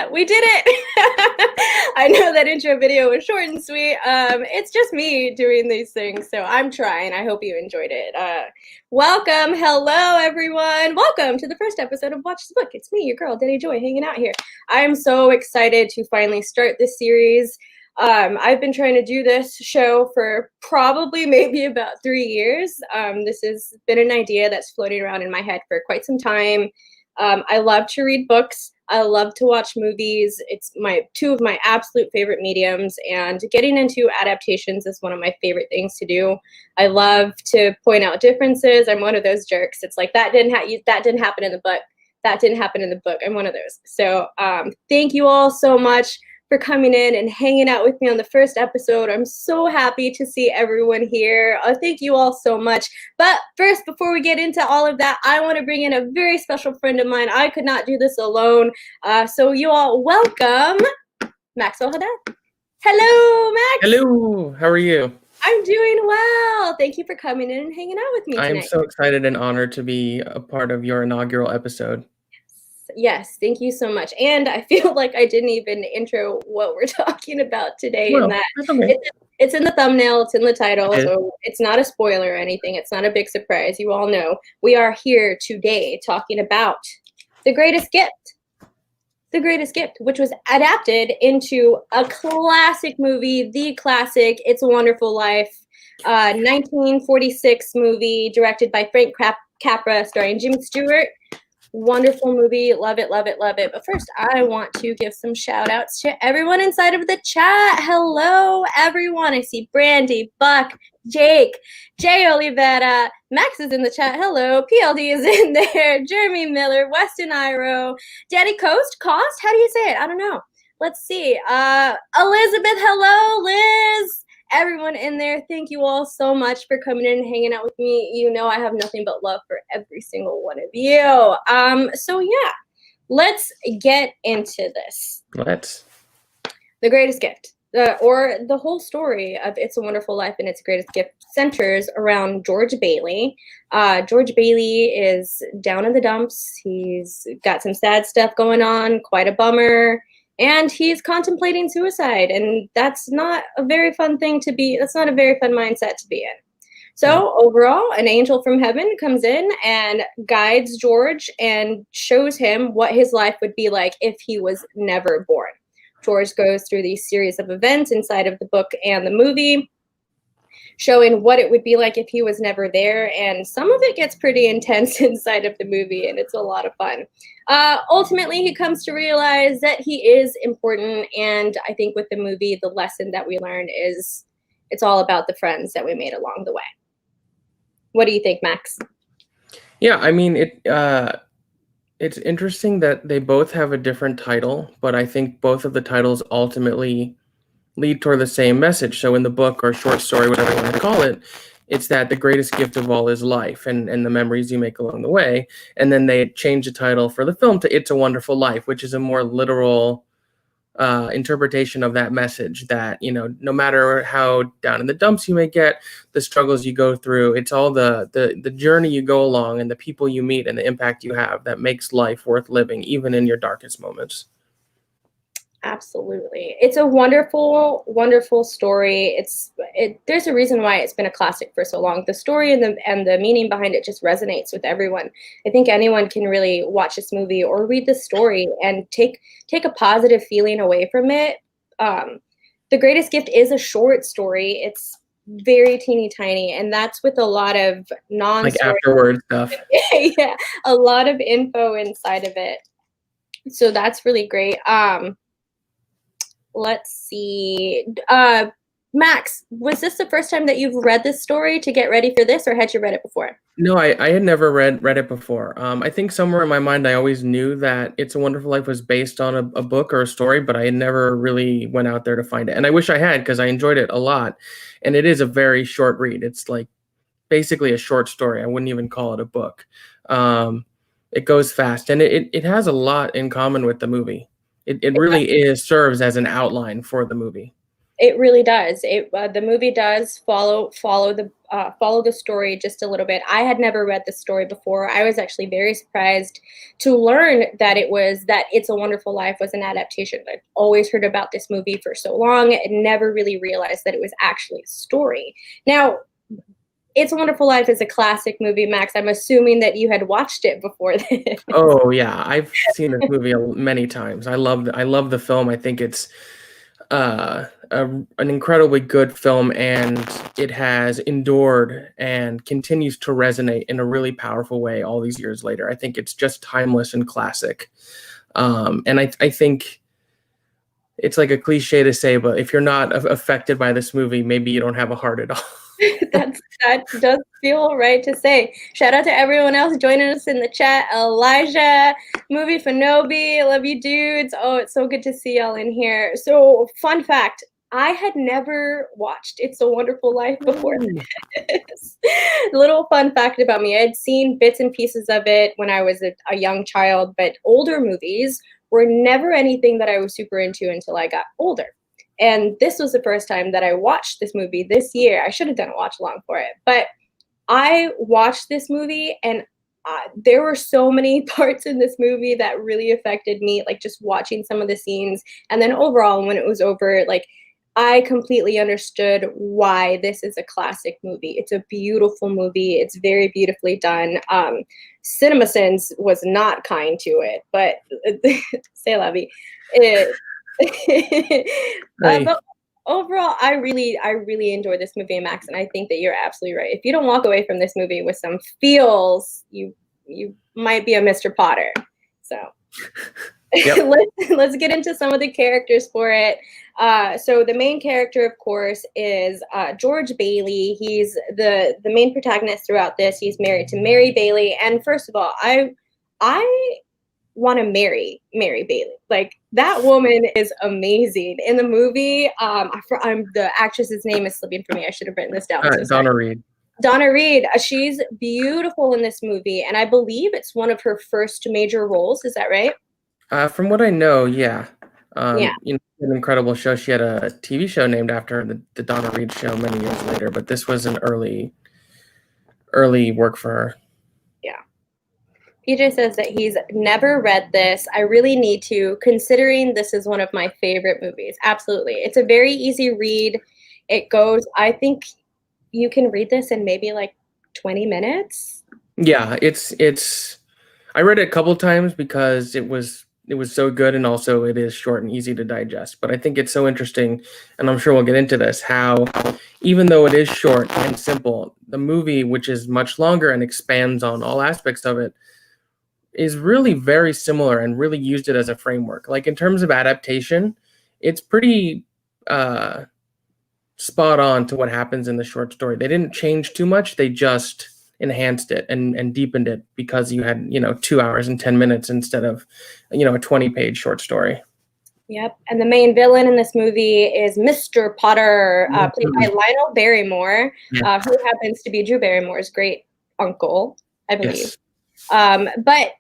We did it! I know that intro video was short and sweet. It's just me doing these things, so I'm trying. I hope you enjoyed it. Welcome, hello everyone. Welcome to the first episode of Watch the Book. It's me, your girl, Denny Joy, hanging out here. I am so excited to finally start this series. I've been trying to do this show for probably maybe about 3 years. This has been an idea that's floating around in my head for quite some time. I love to read books. I love to watch movies. It's two of my absolute favorite mediums, and getting into adaptations is one of my favorite things to do. I love to point out differences. I'm one of those jerks. It's like that didn't happen in the book. That didn't happen in the book. I'm one of those. So thank you all so much for coming in and hanging out with me on the first episode. I'm so happy to see everyone here. Thank you all so much. But first, before we get into all of that, I want to bring in a very special friend of mine. I could not do this alone. So you all welcome Maxwell Haddad. Hello, Max. Hello, how are you? I'm doing well. Thank you for coming in and hanging out with me tonight. I'm so excited and honored to be a part of your inaugural episode. Yes, thank you so much. And I feel like I didn't even intro what we're talking about today. Well, in that that's okay. it's in the thumbnail, it's in the title, so it's not a spoiler or anything. It's not a big surprise. You all know we are here today talking about The Greatest Gift. The Greatest Gift, which was adapted into a classic movie, the classic It's a Wonderful Life, 1946 movie directed by Frank Capra, starring Jimmy Stewart. Wonderful movie. Love it, love it, love it. But first, I want to give some shout outs to everyone inside of the chat. Hello, everyone. I see Brandy, Buck, Jake, Jay Olivera, Max is in the chat. Hello. PLD is in there. Jeremy Miller, Weston Iro, Daddy Coast, how do you say it? I don't know. Let's see. Elizabeth, hello, Liz. Everyone in there, thank you all so much for coming in and hanging out with me. You know I have nothing but love for every single one of you. So yeah, let's get into this. Let's. The Greatest Gift, or the whole story of It's a Wonderful Life and Its Greatest Gift centers around George Bailey. George Bailey is down in the dumps. He's got some sad stuff going on, quite a bummer. And he's contemplating suicide, and that's not a very fun thing to be. That's not a very fun mindset to be in. So overall, an angel from heaven comes in and guides George and shows him what his life would be like if he was never born. George goes through these series of events inside of the book and the movie, showing what it would be like if he was never there. And some of it gets pretty intense inside of the movie, and it's a lot of fun. Ultimately, he comes to realize that he is important. And I think with the movie, the lesson that we learn is it's all about the friends that we made along the way. What do you think, Max? Yeah, I mean, it's interesting that they both have a different title, but I think both of the titles ultimately lead toward the same message. So in the book or short story, whatever you want to call it, it's that the greatest gift of all is life and the memories you make along the way. And then they change the title for the film to It's a Wonderful Life, which is a more literal interpretation of that message that, you know, no matter how down in the dumps you may get, the struggles you go through, it's all the journey you go along and the people you meet and the impact you have that makes life worth living, even in your darkest moments. Absolutely. It's a wonderful, wonderful story. There's a reason why it's been a classic for so long. The story and the meaning behind it just resonates with everyone. I think anyone can really watch this movie or read the story and take a positive feeling away from it. The Greatest Gift is a short story. It's very teeny tiny, and that's with a lot of like afterward stuff. Yeah, a lot of info inside of it. So that's really great. Let's see. Max, was this the first time that you've read this story to get ready for this, or had you read it before? No, I had never read it before. I think somewhere in my mind, I always knew that It's a Wonderful Life was based on a book or a story, but I had never really went out there to find it. And I wish I had, because I enjoyed it a lot. And it is a very short read. It's like basically a short story. I wouldn't even call it a book. It goes fast, and it has a lot in common with the movie. It really serves as an outline for the movie. It really does. The movie does follow the story just a little bit. I had never read the story before. I was actually very surprised to learn that It's a Wonderful Life was an adaptation. I'd always heard about this movie for so long and never really realized that it was actually a story. Now, It's a Wonderful Life is a classic movie, Max. I'm assuming that you had watched it before this. Oh yeah, I've seen this movie many times. I love the film. I think it's an incredibly good film, and it has endured and continues to resonate in a really powerful way all these years later. I think it's just timeless and classic. And I think it's like a cliche to say, but if you're not affected by this movie, maybe you don't have a heart at all. That does feel right to say. Shout out to everyone else joining us in the chat. Elijah, Movie Fanobi, love you dudes. Oh, it's so good to see y'all in here. So, fun fact, I had never watched It's a Wonderful Life before this. Little fun fact about me, I had seen bits and pieces of it when I was a young child, but older movies were never anything that I was super into until I got older. And this was the first time that I watched this movie this year. I should have done a watch along for it, but I watched this movie, and there were so many parts in this movie that really affected me, like just watching some of the scenes. And then overall, when it was over, like I completely understood why this is a classic movie. It's a beautiful movie. It's very beautifully done. CinemaSins was not kind to it, but say la vie. But overall, I really enjoyed this movie, Max, and I think that you're absolutely right. If you don't walk away from this movie with some feels, you might be a Mr. Potter. So Yep. let's get into some of the characters for it. So the main character, of course, is George Bailey. He's the main protagonist throughout this. He's married to Mary Bailey, and first of all, I want to marry Mary Bailey. Like that woman is amazing in the movie. I'm the actress's name is slipping for me. I should have written this down. So Donna Reed. Donna Reed. She's beautiful in this movie, and I believe it's one of her first major roles. Is that right? From what I know, yeah. Yeah. You know, an incredible show. She had a TV show named after her, the Donna Reed show, many years later. But this was an early work for her. Yeah. PJ says that he's never read this. I really need to, considering this is one of my favorite movies. Absolutely. It's a very easy read. It goes, I think you can read this in maybe like 20 minutes. Yeah, I read it a couple times because it was so good, and also it is short and easy to digest. But I think it's so interesting, and I'm sure we'll get into this, how even though it is short and simple, the movie, which is much longer and expands on all aspects of it, is really very similar and really used it as a framework. Like in terms of adaptation, it's pretty spot on to what happens in the short story. They didn't change too much. They just enhanced it and deepened it because you had, 2 hours and 10 minutes instead of, a 20-page short story. Yep. And the main villain in this movie is Mr. Potter, played by Lionel Barrymore, who happens to be Drew Barrymore's great uncle, I believe. Yes. But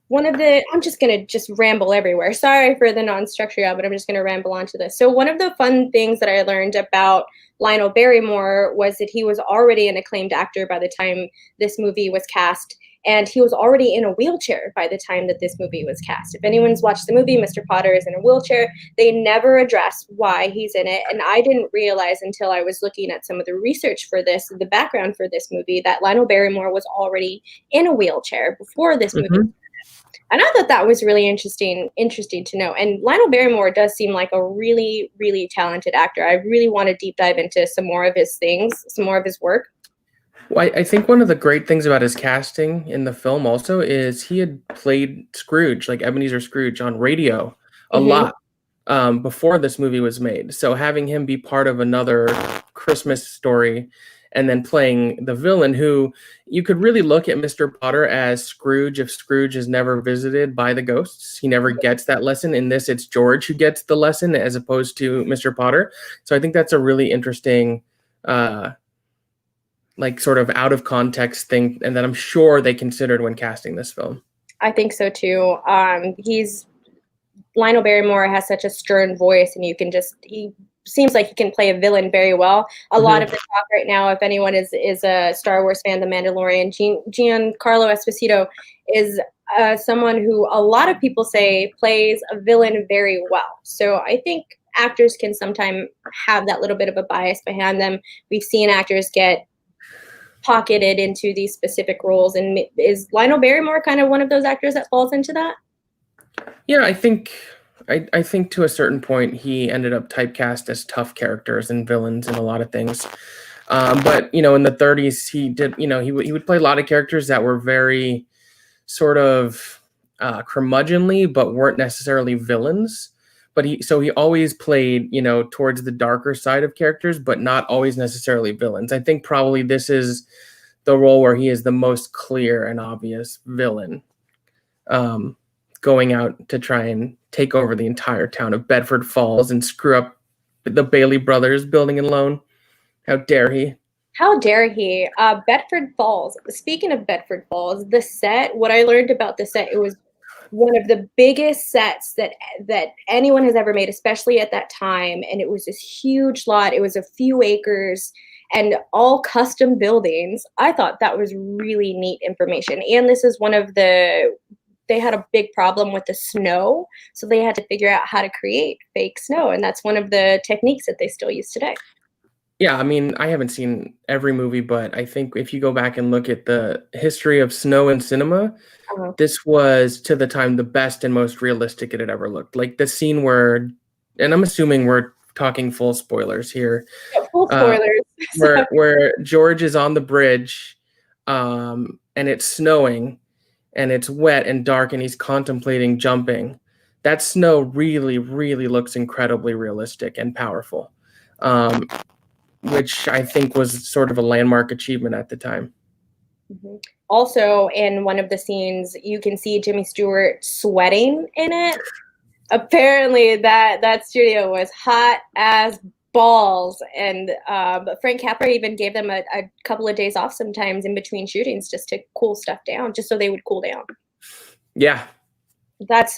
I'm just going to ramble everywhere. Sorry for the non-structure, but I'm just going to ramble onto this. So one of the fun things that I learned about Lionel Barrymore was that he was already an acclaimed actor by the time this movie was cast, and he was already in a wheelchair by the time that this movie was cast. If anyone's watched the movie, Mr. Potter is in a wheelchair. They never address why he's in it, and I didn't realize until I was looking at some of the research for this, the background for this movie, that Lionel Barrymore was already in a wheelchair before this movie. And I thought that was really interesting to know. And Lionel Barrymore does seem like a really, really talented actor. I really want to deep dive into some more of his things, some more of his work. Well, I think one of the great things about his casting in the film also is he had played Scrooge, like Ebenezer Scrooge, on radio a lot before this movie was made. So having him be part of another Christmas story and then playing the villain, who you could really look at Mr. Potter as Scrooge if Scrooge is never visited by the ghosts. He never gets that lesson. In this, it's George who gets the lesson as opposed to Mr. Potter. So I think that's a really interesting like sort of out of context thing, and that I'm sure they considered when casting this film. I think so too. Lionel Barrymore has such a stern voice, and he seems like he can play a villain very well. A lot of Mhm. the talk right now, if anyone is a Star Wars fan, The Mandalorian, Giancarlo Esposito is someone who a lot of people say plays a villain very well. So I think actors can sometimes have that little bit of a bias behind them. We've seen actors get pocketed into these specific roles, and is Lionel Barrymore kind of one of those actors that falls into that? Yeah, I think to a certain point he ended up typecast as tough characters and villains in a lot of things. But in the 30s he did, he would play a lot of characters that were very sort of curmudgeonly, but weren't necessarily villains. But he always played, towards the darker side of characters, but not always necessarily villains. I think probably this is the role where he is the most clear and obvious villain, um, going out to try and take over the entire town of Bedford Falls and screw up the Bailey brothers building and loan. How dare he? How dare he? Bedford Falls. Speaking of Bedford Falls, the set. What I learned about the set, it was one of the biggest sets that anyone has ever made, especially at that time. And it was this huge lot. It was a few acres and all custom buildings. I thought that was really neat information. And this is one of the. They had a big problem with the snow, so they had to figure out how to create fake snow, and that's one of the techniques that they still use today. Yeah, I mean, I haven't seen every movie, but I think if you go back and look at the history of snow in cinema, Uh-huh. this was to the time the best and most realistic it had ever looked. Like the scene where, and I'm assuming we're talking full spoilers here, Yeah, full uh, spoilers. So, where George is on the bridge, and it's snowing, and it's wet and dark, and he's contemplating jumping. That snow really, really looks incredibly realistic and powerful, which I think was sort of a landmark achievement at the time. mhm. Also, in one of the scenes, you can see Jimmy Stewart sweating in it. Apparently, that studio was hot as balls, and but Frank Capra even gave them a couple of days off sometimes in between shootings just to cool stuff down, just so they would cool down. Yeah.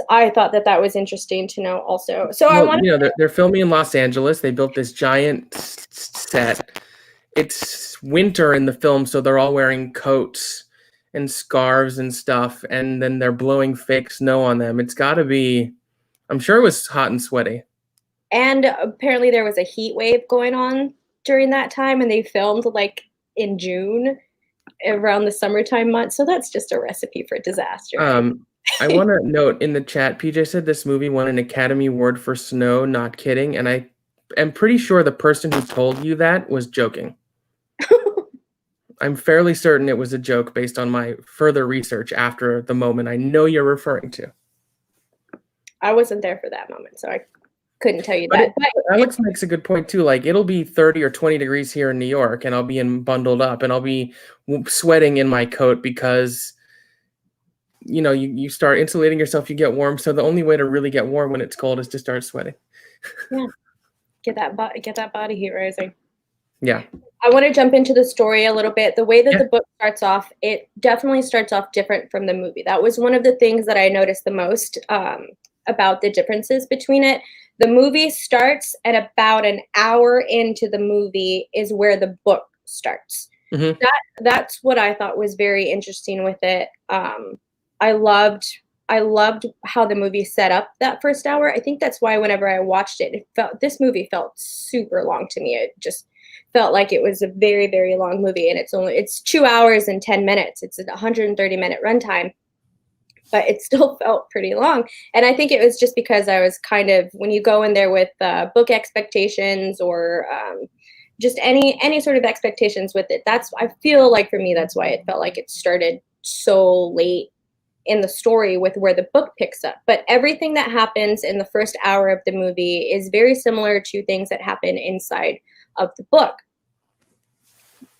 I thought that was interesting to know also. So I Well, want they're filming in Los Angeles. They built this giant set. It's winter in the film, so they're all wearing coats and scarves and stuff, and then they're blowing fake snow on them. It's got to be, I'm sure it was hot and sweaty. and apparently there was a heat wave going on during that time, and they filmed like in June around the summertime months. So that's just a recipe for disaster. Um, I want to note in the chat, PJ said this movie won an Academy Award for snow. Not kidding, and I am pretty sure the person who told you that was joking. I'm fairly certain it was a joke based on my further research after the moment I know you're referring to. I wasn't there for that moment, so I couldn't tell you But, that. But Alex makes a good point too. Like it'll be 30 or 20 degrees here in New York, and I'll be bundled up, and I'll be sweating in my coat because you start insulating yourself, you get warm. So the only way to really get warm when it's cold is to start sweating. yeah, get that body heat rising. Yeah. I want to jump into the story a little bit. The way that Yeah. the book starts off, it definitely starts off different from the movie. That was one of the things that I noticed the most about the differences between it. The movie starts, and about an hour into the movie is where the book starts. Mm-hmm. That's what I thought was very interesting with it. I loved I loved how the movie set up that first hour. I think that's why whenever I watched it, this movie felt super long to me. It just felt like it was a very, very long movie, and it's 2 hours and 10 minutes. It's a 130-minute runtime, but it still felt pretty long. And I think it was just because I was kind of, when you go in there with book expectations or just any sort of expectations with it, I feel like for me, that's why it felt like it started so late in the story with where the book picks up. But everything that happens in the first hour of the movie is very similar to things that happen inside of the book.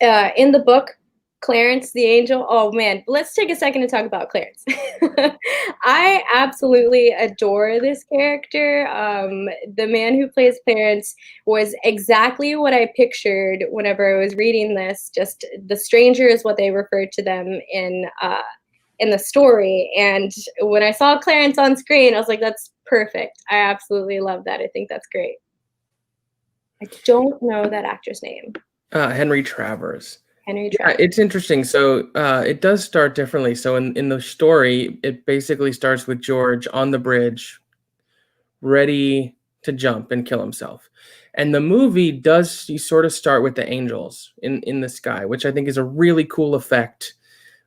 In the book, Clarence the Angel, oh man, let's take a second to talk about Clarence. I absolutely adore this character. The man who plays Clarence was exactly what I pictured whenever I was reading this. Just the stranger is what they referred to them in the story. And when I saw Clarence on screen, I was like, that's perfect. I absolutely love that. I think that's great. I don't know that actor's name. Henry Travers. Henry Yeah, Travers. it's interesting. So it does start differently. So in the story, it basically starts with George on the bridge, ready to jump and kill himself. And the movie does you sort of start with the angels in the sky, which I think is a really cool effect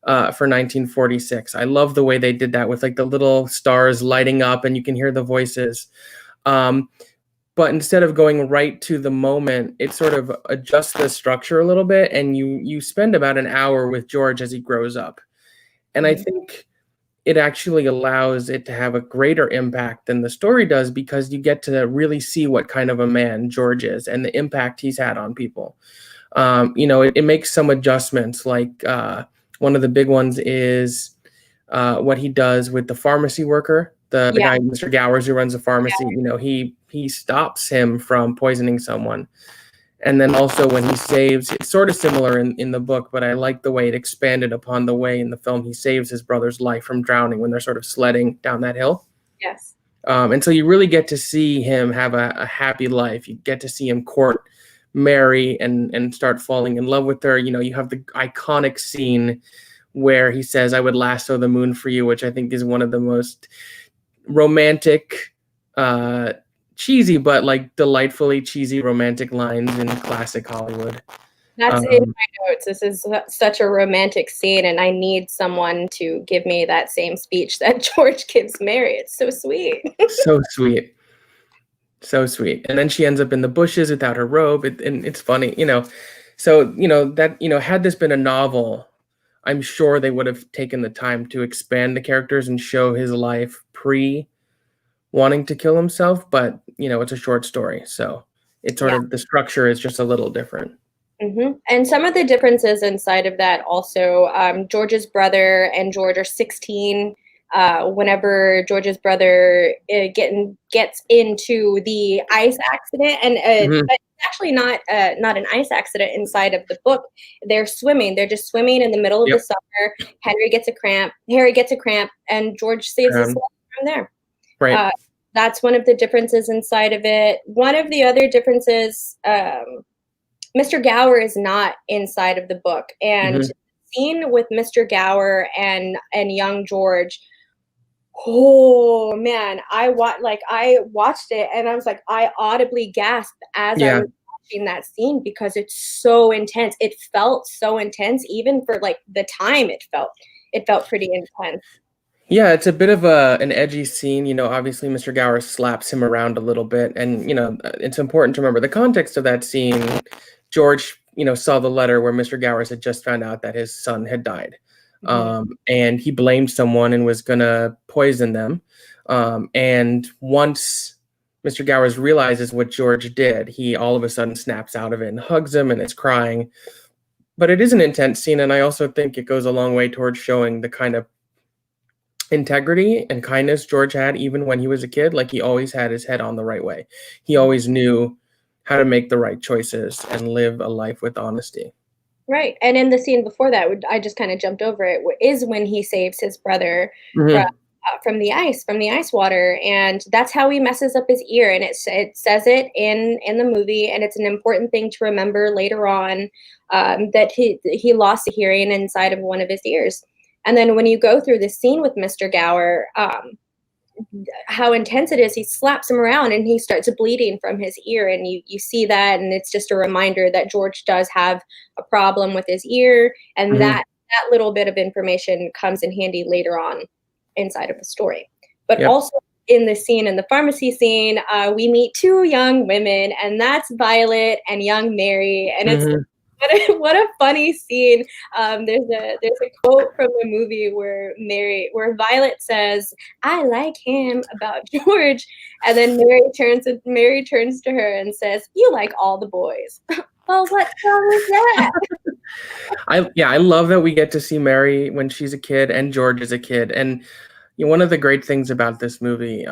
for 1946. I love the way they did that with like the little stars lighting up and you can hear the voices. Um, but instead of going right to the moment, it sort of adjusts the structure a little bit, and you spend about an hour with George as he grows up. And I Mhm. think it actually allows it to have a greater impact than the story does, because you get to really see what kind of a man George is and the impact he's had on people. It makes some adjustments. Like one of the big ones is what he does with the pharmacy worker, the Yeah, guy, Mr. Gowers, who runs the pharmacy. He stops him from poisoning someone. And then also when he saves, it's sort of similar in the book, but I like the way it expanded upon the way in the film he saves his brother's life from drowning when they're sort of sledding down that hill. yes. And so you really get to see him have a happy life. You get to see him court Mary and start falling in love with her. You have the iconic scene where he says, "I would lasso the moon for you," which I think is one of the most romantic, cheesy, but like delightfully cheesy romantic lines in classic Hollywood. That's in Um, my notes. This is such a romantic scene, and I need someone to give me that same speech that George gives Mary. It's so sweet. so sweet. So sweet. And then she ends up in the bushes without her robe. And it's funny. So, had this been a novel, I'm sure they would have taken the time to expand the characters and show his life pre wanting to kill himself. But, it's a short story. So it's sort Yeah. of the structure is just a little different. And some of the differences inside of that also, George's brother and George are 16. Whenever George's brother gets into the ice accident, and Hmm. but it's actually not an ice accident inside of the book. They're swimming. They're just swimming in the middle of the Yep. summer. Harry gets a cramp, and George saves his life from there. Right. Uh, that's one of the differences inside of it. One of the other differences. Mr. Gower is not inside of the book, and Hmm. the scene with Mr. Gower and young George. Oh man, I watched it and I was like, I audibly gasped as I Yeah. was watching that scene because it's so intense. It felt so intense, even for like the time it felt pretty intense. Yeah, it's a bit of an edgy scene. Obviously Mr. Gower slaps him around a little bit, and it's important to remember the context of that scene. George, saw the letter where Mr. Gowers had just found out that his son had died, Mhm. and he blamed someone and was gonna poison them. And once Mr. Gowers realizes what George did, he all of a sudden snaps out of it and hugs him and is crying. But it is an intense scene, and I also think it goes a long way towards showing the kind of integrity and kindness George had even when he was a kid. Like, he always had his head on the right way. He always knew how to make the right choices and live a life with honesty. Right, and in the scene before that, I just kind of jumped over it, is when he saves his brother from Hmm. from the ice water, and that's how he messes up his ear. And it says it in the movie, and it's an important thing to remember later on, that he lost the hearing inside of one of his ears. And then when you go through the scene with Mr. Gower, how intense it is, he slaps him around and he starts bleeding from his ear, and you see that, and it's just a reminder that George does have a problem with his ear, and Hmm. that little bit of information comes in handy later on inside of the story. But Yep. also in the scene, in the pharmacy scene, we meet two young women, and that's Violet and young Mary, and it's Hmm. what a funny scene. There's a quote from the movie where Violet says, "I like him," about George, and then Mary turns to her and says, "You like all the boys." Well, what's wrong with that? I love that we get to see Mary when she's a kid and George is a kid. And one of the great things about this movie,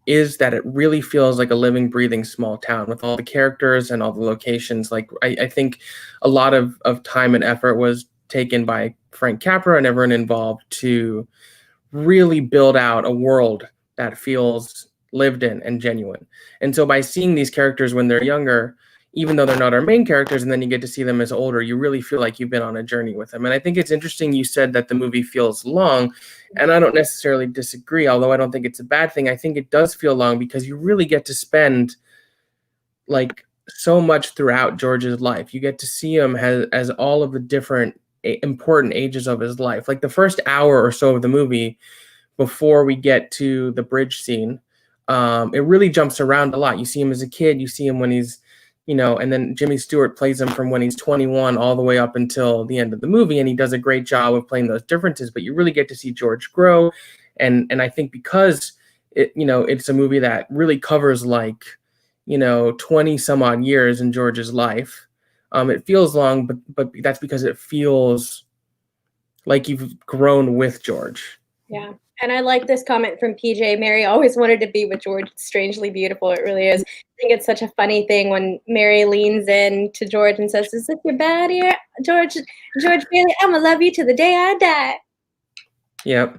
is that it really feels like a living, breathing small town with all the characters and all the locations. Like, I think a lot of time and effort was taken by Frank Capra and everyone involved to really build out a world that feels lived in and genuine. And so by seeing these characters when they're younger, even though they're not our main characters, and then you get to see them as older, you really feel like you've been on a journey with them. And I think it's interesting you said that the movie feels long, and I don't necessarily disagree, although I don't think it's a bad thing. I think it does feel long because you really get to spend like so much throughout George's life. You get to see him as all of the different important ages of his life. Like the first hour or so of the movie, before we get to the bridge scene, it really jumps around a lot. You see him as a kid, you see him when he's, and then Jimmy Stewart plays him from when he's 21 all the way up until the end of the movie, and he does a great job of playing those differences. But you really get to see George grow, and I think because it's a movie that really covers 20 some odd years in George's life. It feels long, but that's because it feels like you've grown with George. Yeah. And I like this comment from PJ. Mary always wanted to be with George. It's strangely beautiful. It really is. I think it's such a funny thing when Mary leans in to George and says, "Is this your bad ear? George, really, I'm going to love you to the day I die." Yep.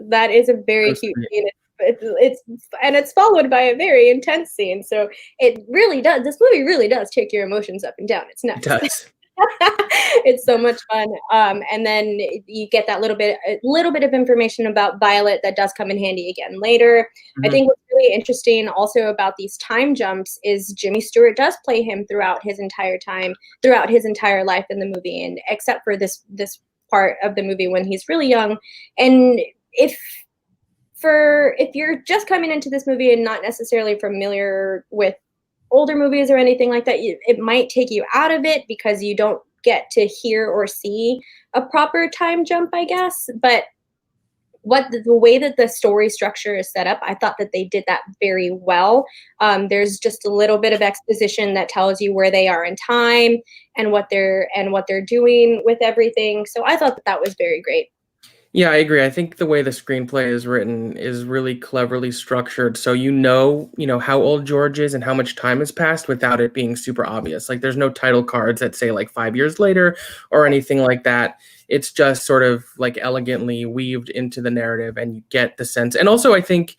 That is a very cute scene. It's followed by a very intense scene. So it really does. This movie really does take your emotions up and down. It's nuts. It does. It's so much fun. And then you get that little bit of information about Violet that does come in handy again later. Mm-hmm. I think what's really interesting also about these time jumps is Jimmy Stewart does play him throughout his entire life in the movie, and except for this part of the movie when he's really young. And if you're just coming into this movie and not necessarily familiar with older movies or anything like that, it might take you out of it because you don't get to hear or see a proper time jump, I guess. But the way that the story structure is set up, I thought that they did that very well. There's just a little bit of exposition that tells you where they are in time and what they're doing with everything. So I thought that was very great. Yeah, I agree. I think the way the screenplay is written is really cleverly structured. So you know how old George is and how much time has passed without it being super obvious. Like there's no title cards that say like 5 years later or anything like that. It's just sort of like elegantly weaved into the narrative, and you get the sense. And also I think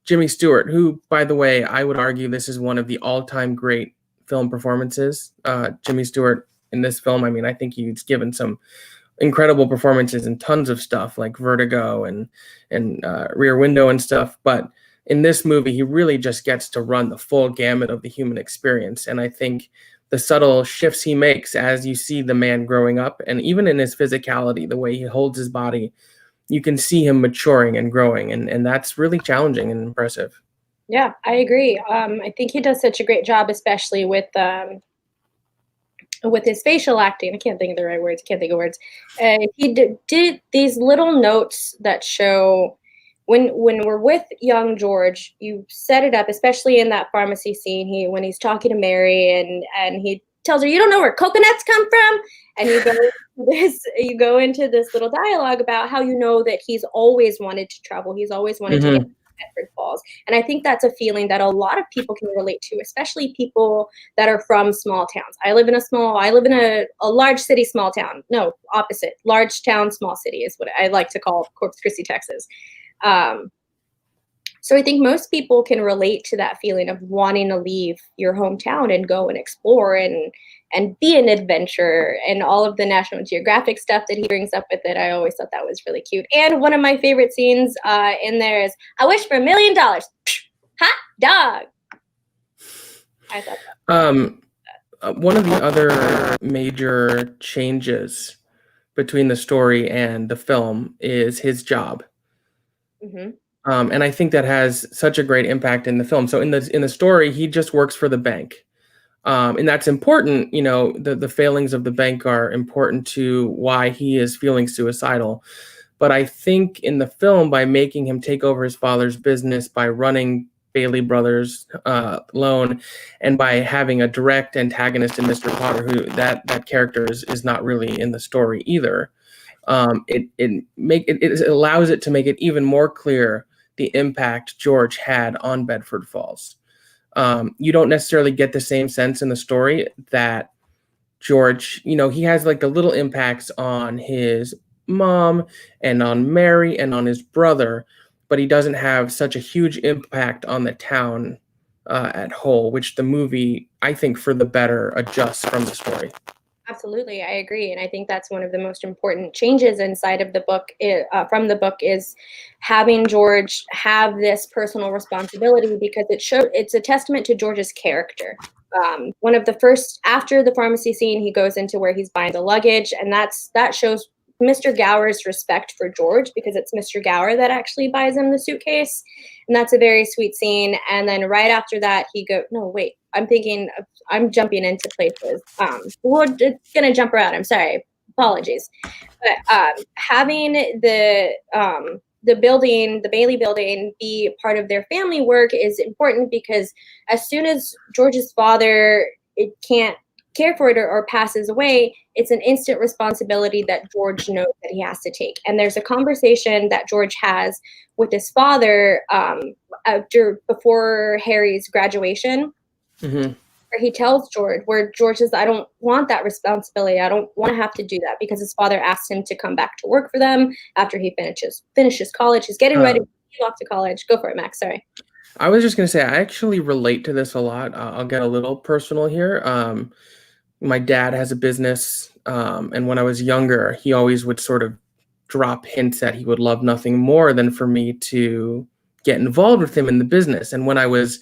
Jimmy Stewart, who, by the way, I would argue this is one of the all-time great film performances. Jimmy Stewart in this film, I mean, I think he's given some incredible performances in tons of stuff like Vertigo and Rear Window and stuff, but in this movie he really just gets to run the full gamut of the human experience. And I think the subtle shifts he makes as you see the man growing up, and even in his physicality, the way he holds his body, you can see him maturing and growing, and that's really challenging and impressive. Yeah, I agree. I think he does such a great job, especially with his facial acting. I can't think of the right words. Can't think of words. He did these little notes that show when we're with young George, you set it up, especially in that pharmacy scene. When he's talking to Mary and he tells her, "You don't know where coconuts come from," and you go into this little dialogue about how that he's always wanted to travel. He's always wanted to get to Bedford Falls. And I think that's a feeling that a lot of people can relate to, especially people that are from small towns. I live in a large city, small town. No, opposite. Large town, small city is what I like to call Corpus Christi, Texas. So I think most people can relate to that feeling of wanting to leave your hometown and go and explore and be an adventurer, and all of the National Geographic stuff that he brings up with it. I always thought that was really cute. And one of my favorite scenes in there is, "I wish for $1 million. Hot dog." I thought that. One of the other major changes between the story and the film is his job. Mm-hmm. And I think that has such a great impact in the film. So in the story, he just works for the bank. And that's important. The failings of the bank are important to why he is feeling suicidal. But I think in the film, by making him take over his father's business, by running Bailey Brothers loan, and by having a direct antagonist in Mr. Potter, who that character is not really in the story either, it allows it to make it even more clear the impact George had on Bedford Falls. You don't necessarily get the same sense in the story that George, he has like the little impacts on his mom and on Mary and on his brother, but he doesn't have such a huge impact on the town at whole, which the movie, I think, for the better, adjusts from the story. Absolutely, I agree, and I think that's one of the most important changes inside of the book. From the book is having George have this personal responsibility because it's a testament to George's character. One of the first after the pharmacy scene, he goes into where he's buying the luggage, and that shows Mr. Gower's respect for George because it's Mr. Gower that actually buys him the suitcase, and that's a very sweet scene. And then right after that, he go no wait, I'm jumping into places. It's gonna jump around. I'm sorry. Apologies. But having the building, the Bailey building, be part of their family work is important because as soon as George's father it can't care for it or passes away, it's an instant responsibility that George knows that he has to take. And there's a conversation that George has with his father before Harry's graduation. Mm-hmm. He tells George, where George says, I don't want that responsibility. I don't want to have to do that because his father asked him to come back to work for them after he finishes college. He's getting ready to go off to college. Go for it, Max. Sorry. I was just going to say, I actually relate to this a lot. I'll get a little personal here. My dad has a business, and when I was younger, he always would sort of drop hints that he would love nothing more than for me to get involved with him in the business. And when I was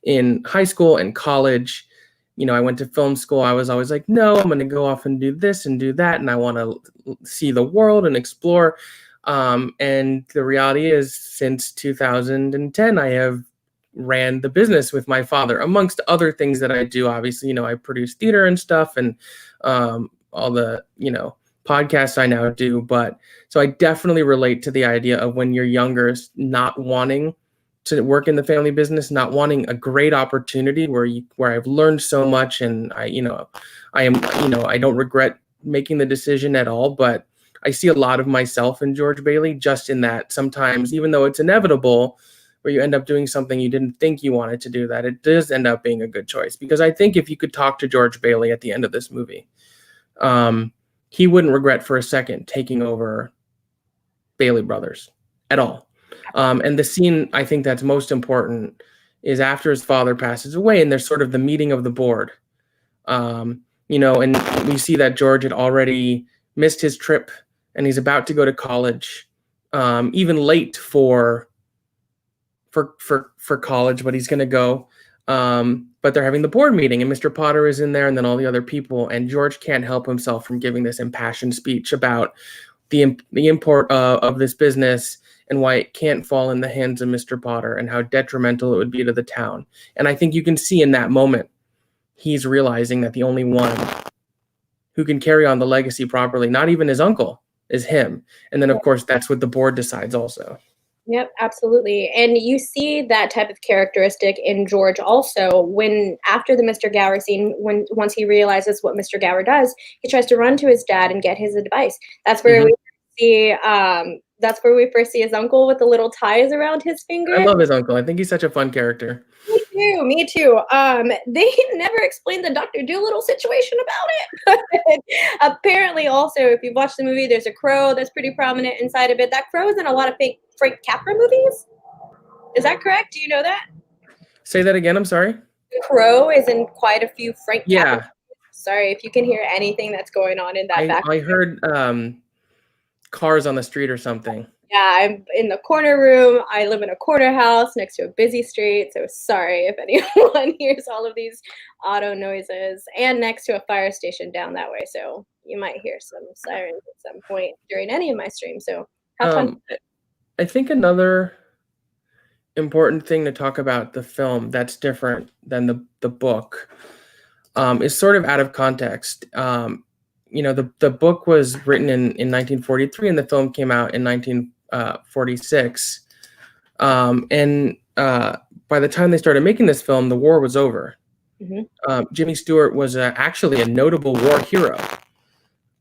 in high school and college, I went to film school. I was always like, no, I'm going to go off and do this and do that. And I want to see the world and explore. And the reality is, since 2010, I have ran the business with my father, amongst other things that I do. Obviously, I produce theater and stuff and all the, podcasts I now do. But so I definitely relate to the idea of when you're younger, not wanting to work in the family business, not wanting a great opportunity where I've learned so much, and I don't regret making the decision at all. But I see a lot of myself in George Bailey, just in that sometimes, even though it's inevitable, where you end up doing something you didn't think you wanted to do, that it does end up being a good choice. Because I think if you could talk to George Bailey at the end of this movie, he wouldn't regret for a second taking over Bailey Brothers at all. And the scene I think that's most important is after his father passes away, and there's sort of the meeting of the board. And we see that George had already missed his trip, and he's about to go to college, even late for college, but he's going to go. But they're having the board meeting, and Mr. Potter is in there, and then all the other people, and George can't help himself from giving this impassioned speech about the import of this business and why it can't fall in the hands of Mr. Potter and how detrimental it would be to the town. And I think you can see in that moment, he's realizing that the only one who can carry on the legacy properly, not even his uncle, is him. And then, of course, that's what the board decides also. Yep, absolutely. And you see that type of characteristic in George also when after the Mr. Gower scene, once he realizes what Mr. Gower does, he tries to run to his dad and get his advice. That's where we see first see his uncle with the little ties around his finger. I love his uncle. I think he's such a fun character. Me too. They never explained the Dr. Dolittle situation about it. Apparently, also, if you've watched the movie, there's a crow that's pretty prominent inside of it. That crow is in a lot of fake Frank Capra movies. Is that correct? Do you know that? Say that again. I'm sorry. The crow is in quite a few Frank Capra Yeah. movies. Sorry if you can hear anything that's going on in that background. I heard cars on the street or something. Yeah, I'm in the corner room. I live in a corner house next to a busy street, so sorry if anyone hears all of these auto noises, and next to a fire station down that way, so you might hear some sirens at some point during any of my streams, so have fun. I think another important thing to talk about the film that's different than the book is sort of out of context. The book was written in 1943 and the film came out in 1946. And by the time they started making this film, the war was over. Jimmy Stewart was actually a notable war hero.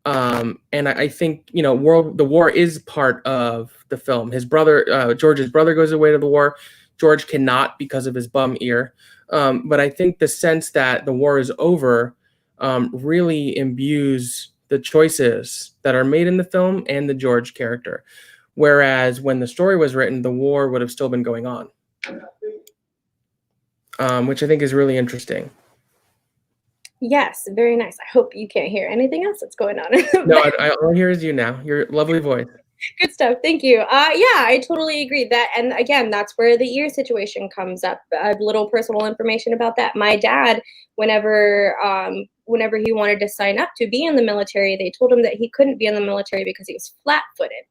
And I think, the war is part of the film. His brother, George's brother, goes away to the war. George cannot because of his bum ear. But I think the sense that the war is over really imbues the choices that are made in the film and the George character. whereas when the story was written, the war would have still been going on, which I think is really interesting. Yes, very nice. I hope you can't hear anything else that's going on. No, all I hear is you now. Your lovely voice. Good stuff. Thank you. Yeah, I totally agree that, and again, that's where the ear situation comes up. A little personal information about that. My dad, whenever he wanted to sign up to be in the military, they told him that he couldn't be in the military because he was flat-footed.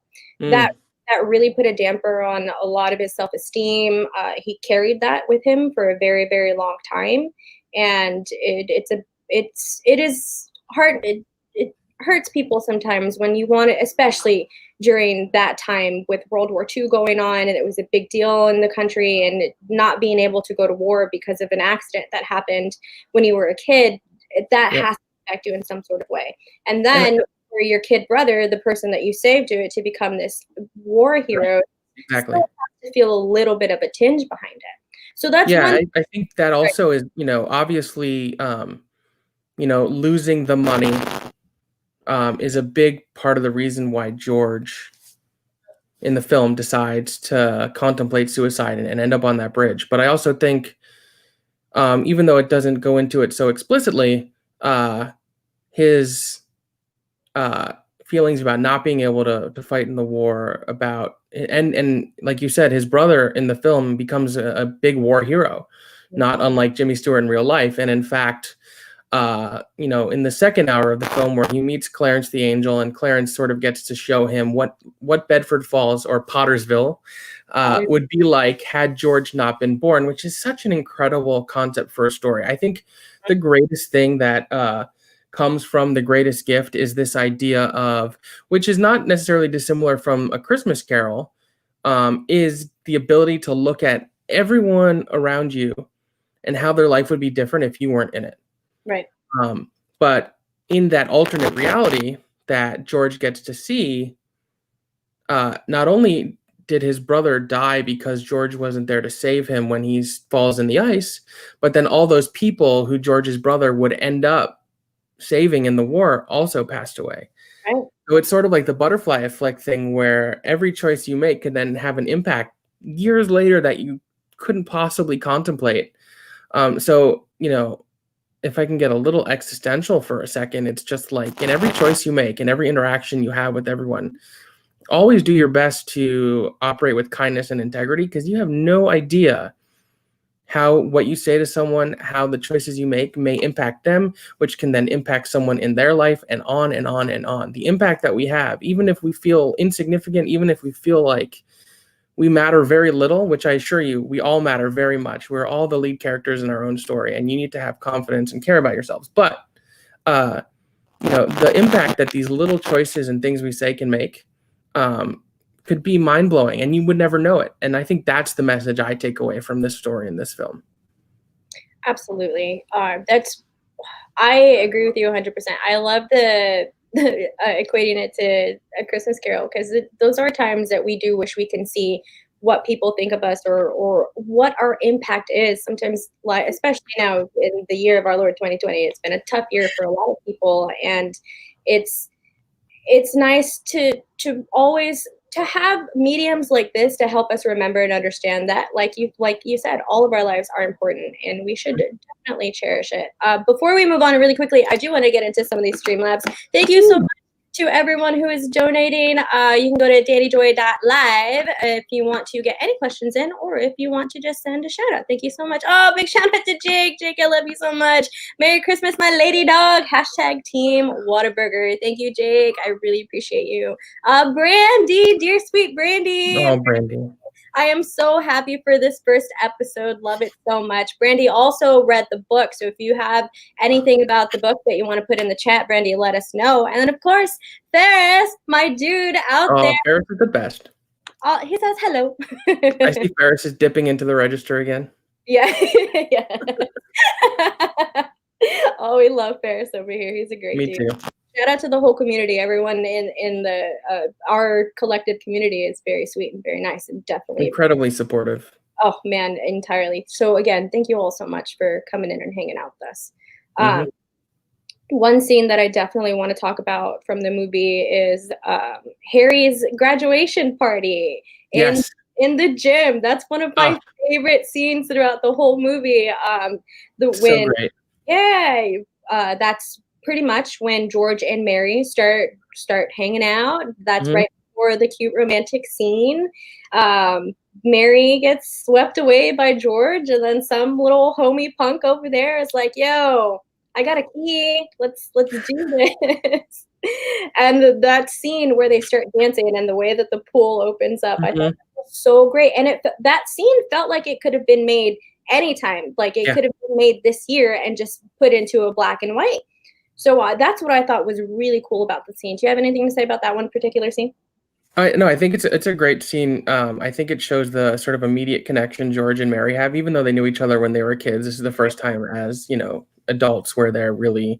That that really put a damper on a lot of his self-esteem. He carried that with him for a very, very long time, and it is hard. It hurts people sometimes when you want to, especially during that time with World War II going on, and it was a big deal in the country, and not being able to go to war because of an accident that happened when you were a kid, that Yep. has to affect you in some sort of way. And then for your kid brother, the person that you saved to become this war hero, Exactly. still has to feel a little bit of a tinge behind it. So that's I think that also is, obviously, losing the money is a big part of the reason why George in the film decides to contemplate suicide and end up on that bridge. But I also think, even though it doesn't go into it so explicitly, his feelings about not being able to fight in the war, and like you said, his brother in the film becomes a big war hero, not unlike Jimmy Stewart in real life. And in fact, in the second hour of the film, where he meets Clarence the Angel, and Clarence sort of gets to show him what Bedford Falls or Pottersville would be like had George not been born, which is such an incredible concept for a story. I think the greatest thing that comes from The Greatest Gift is this idea of, which is not necessarily dissimilar from A Christmas Carol, is the ability to look at everyone around you and how their life would be different if you weren't in it. Right. But in that alternate reality that George gets to see, not only did his brother die because George wasn't there to save him when he falls in the ice, but then all those people who George's brother would end up saving in the war also passed away. Right. So it's sort of like the butterfly effect thing, where every choice you make can then have an impact years later that you couldn't possibly contemplate. So, if I can get a little existential for a second, it's just like, in every choice you make, in every interaction you have with everyone, always do your best to operate with kindness and integrity, because you have no idea how what you say to someone, how the choices you make may impact them, which can then impact someone in their life, and on and on and on. The impact that we have, even if we feel insignificant, even if we feel like we matter very little, which I assure you, we all matter very much. We're all the lead characters in our own story, and you need to have confidence and care about yourselves. But, the impact that these little choices and things we say can make could be mind-blowing, and you would never know it. And I think that's the message I take away from this story in this film. Absolutely. I agree with you 100%. I love the equating it to A Christmas Carol, because those are times that we do wish we can see what people think of us, or what our impact is. Sometimes, like, especially now in the year of our Lord 2020, it's been a tough year for a lot of people, and it's nice to always to have mediums like this to help us remember and understand that, like you said, all of our lives are important, and we should definitely cherish it. Before we move on, really quickly, I do want to get into some of these Streamlabs. Thank you so much to everyone who is donating. You can go to dannyjoy.live if you want to get any questions in, or if you want to just send a shout out. Thank you so much. Oh, big shout out to Jake. Jake, I love you so much. Merry Christmas, my lady dog. Hashtag Team Whataburger. Thank you, Jake. I really appreciate you. Brandy, dear sweet Brandy. Oh, Brandy. I am so happy for this first episode. Love it so much. Brandy also read the book, so if you have anything about the book that you want to put in the chat, Brandy, let us know. And then, of course, Ferris, my dude out there. Ferris is the best. He says hello. I see Ferris is dipping into the register again. Yeah. Yeah. Oh, we love Ferris over here. He's a great dude. Me too. Shout out to the whole community. Everyone in the our collective community is very sweet and very nice, and definitely incredibly supportive. Oh man, entirely. So again, thank you all so much for coming in and hanging out with us. One scene that I definitely want to talk about from the movie is Harry's graduation party in Yes. in the gym. That's one of Oh, my favorite scenes throughout the whole movie. The so when great. Yeah, that's pretty much when George and Mary start hanging out. That's Hmm. right before the cute romantic scene. Um, Mary gets swept away by George, and then some little homie punk over there is like, "Yo, I got a key. Let's do this." And that scene where they start dancing and the way that the pool opens up, I thought Hmm. that was so great. And that scene felt like it could have been made anytime. Like it Yeah. could have been made this year and just put into a black and white. So that's what I thought was really cool about the scene. Do you have anything to say about that one particular scene? No, I think it's a great scene. I think it shows the sort of immediate connection George and Mary have, even though they knew each other when they were kids. This is the first time as, adults where they're really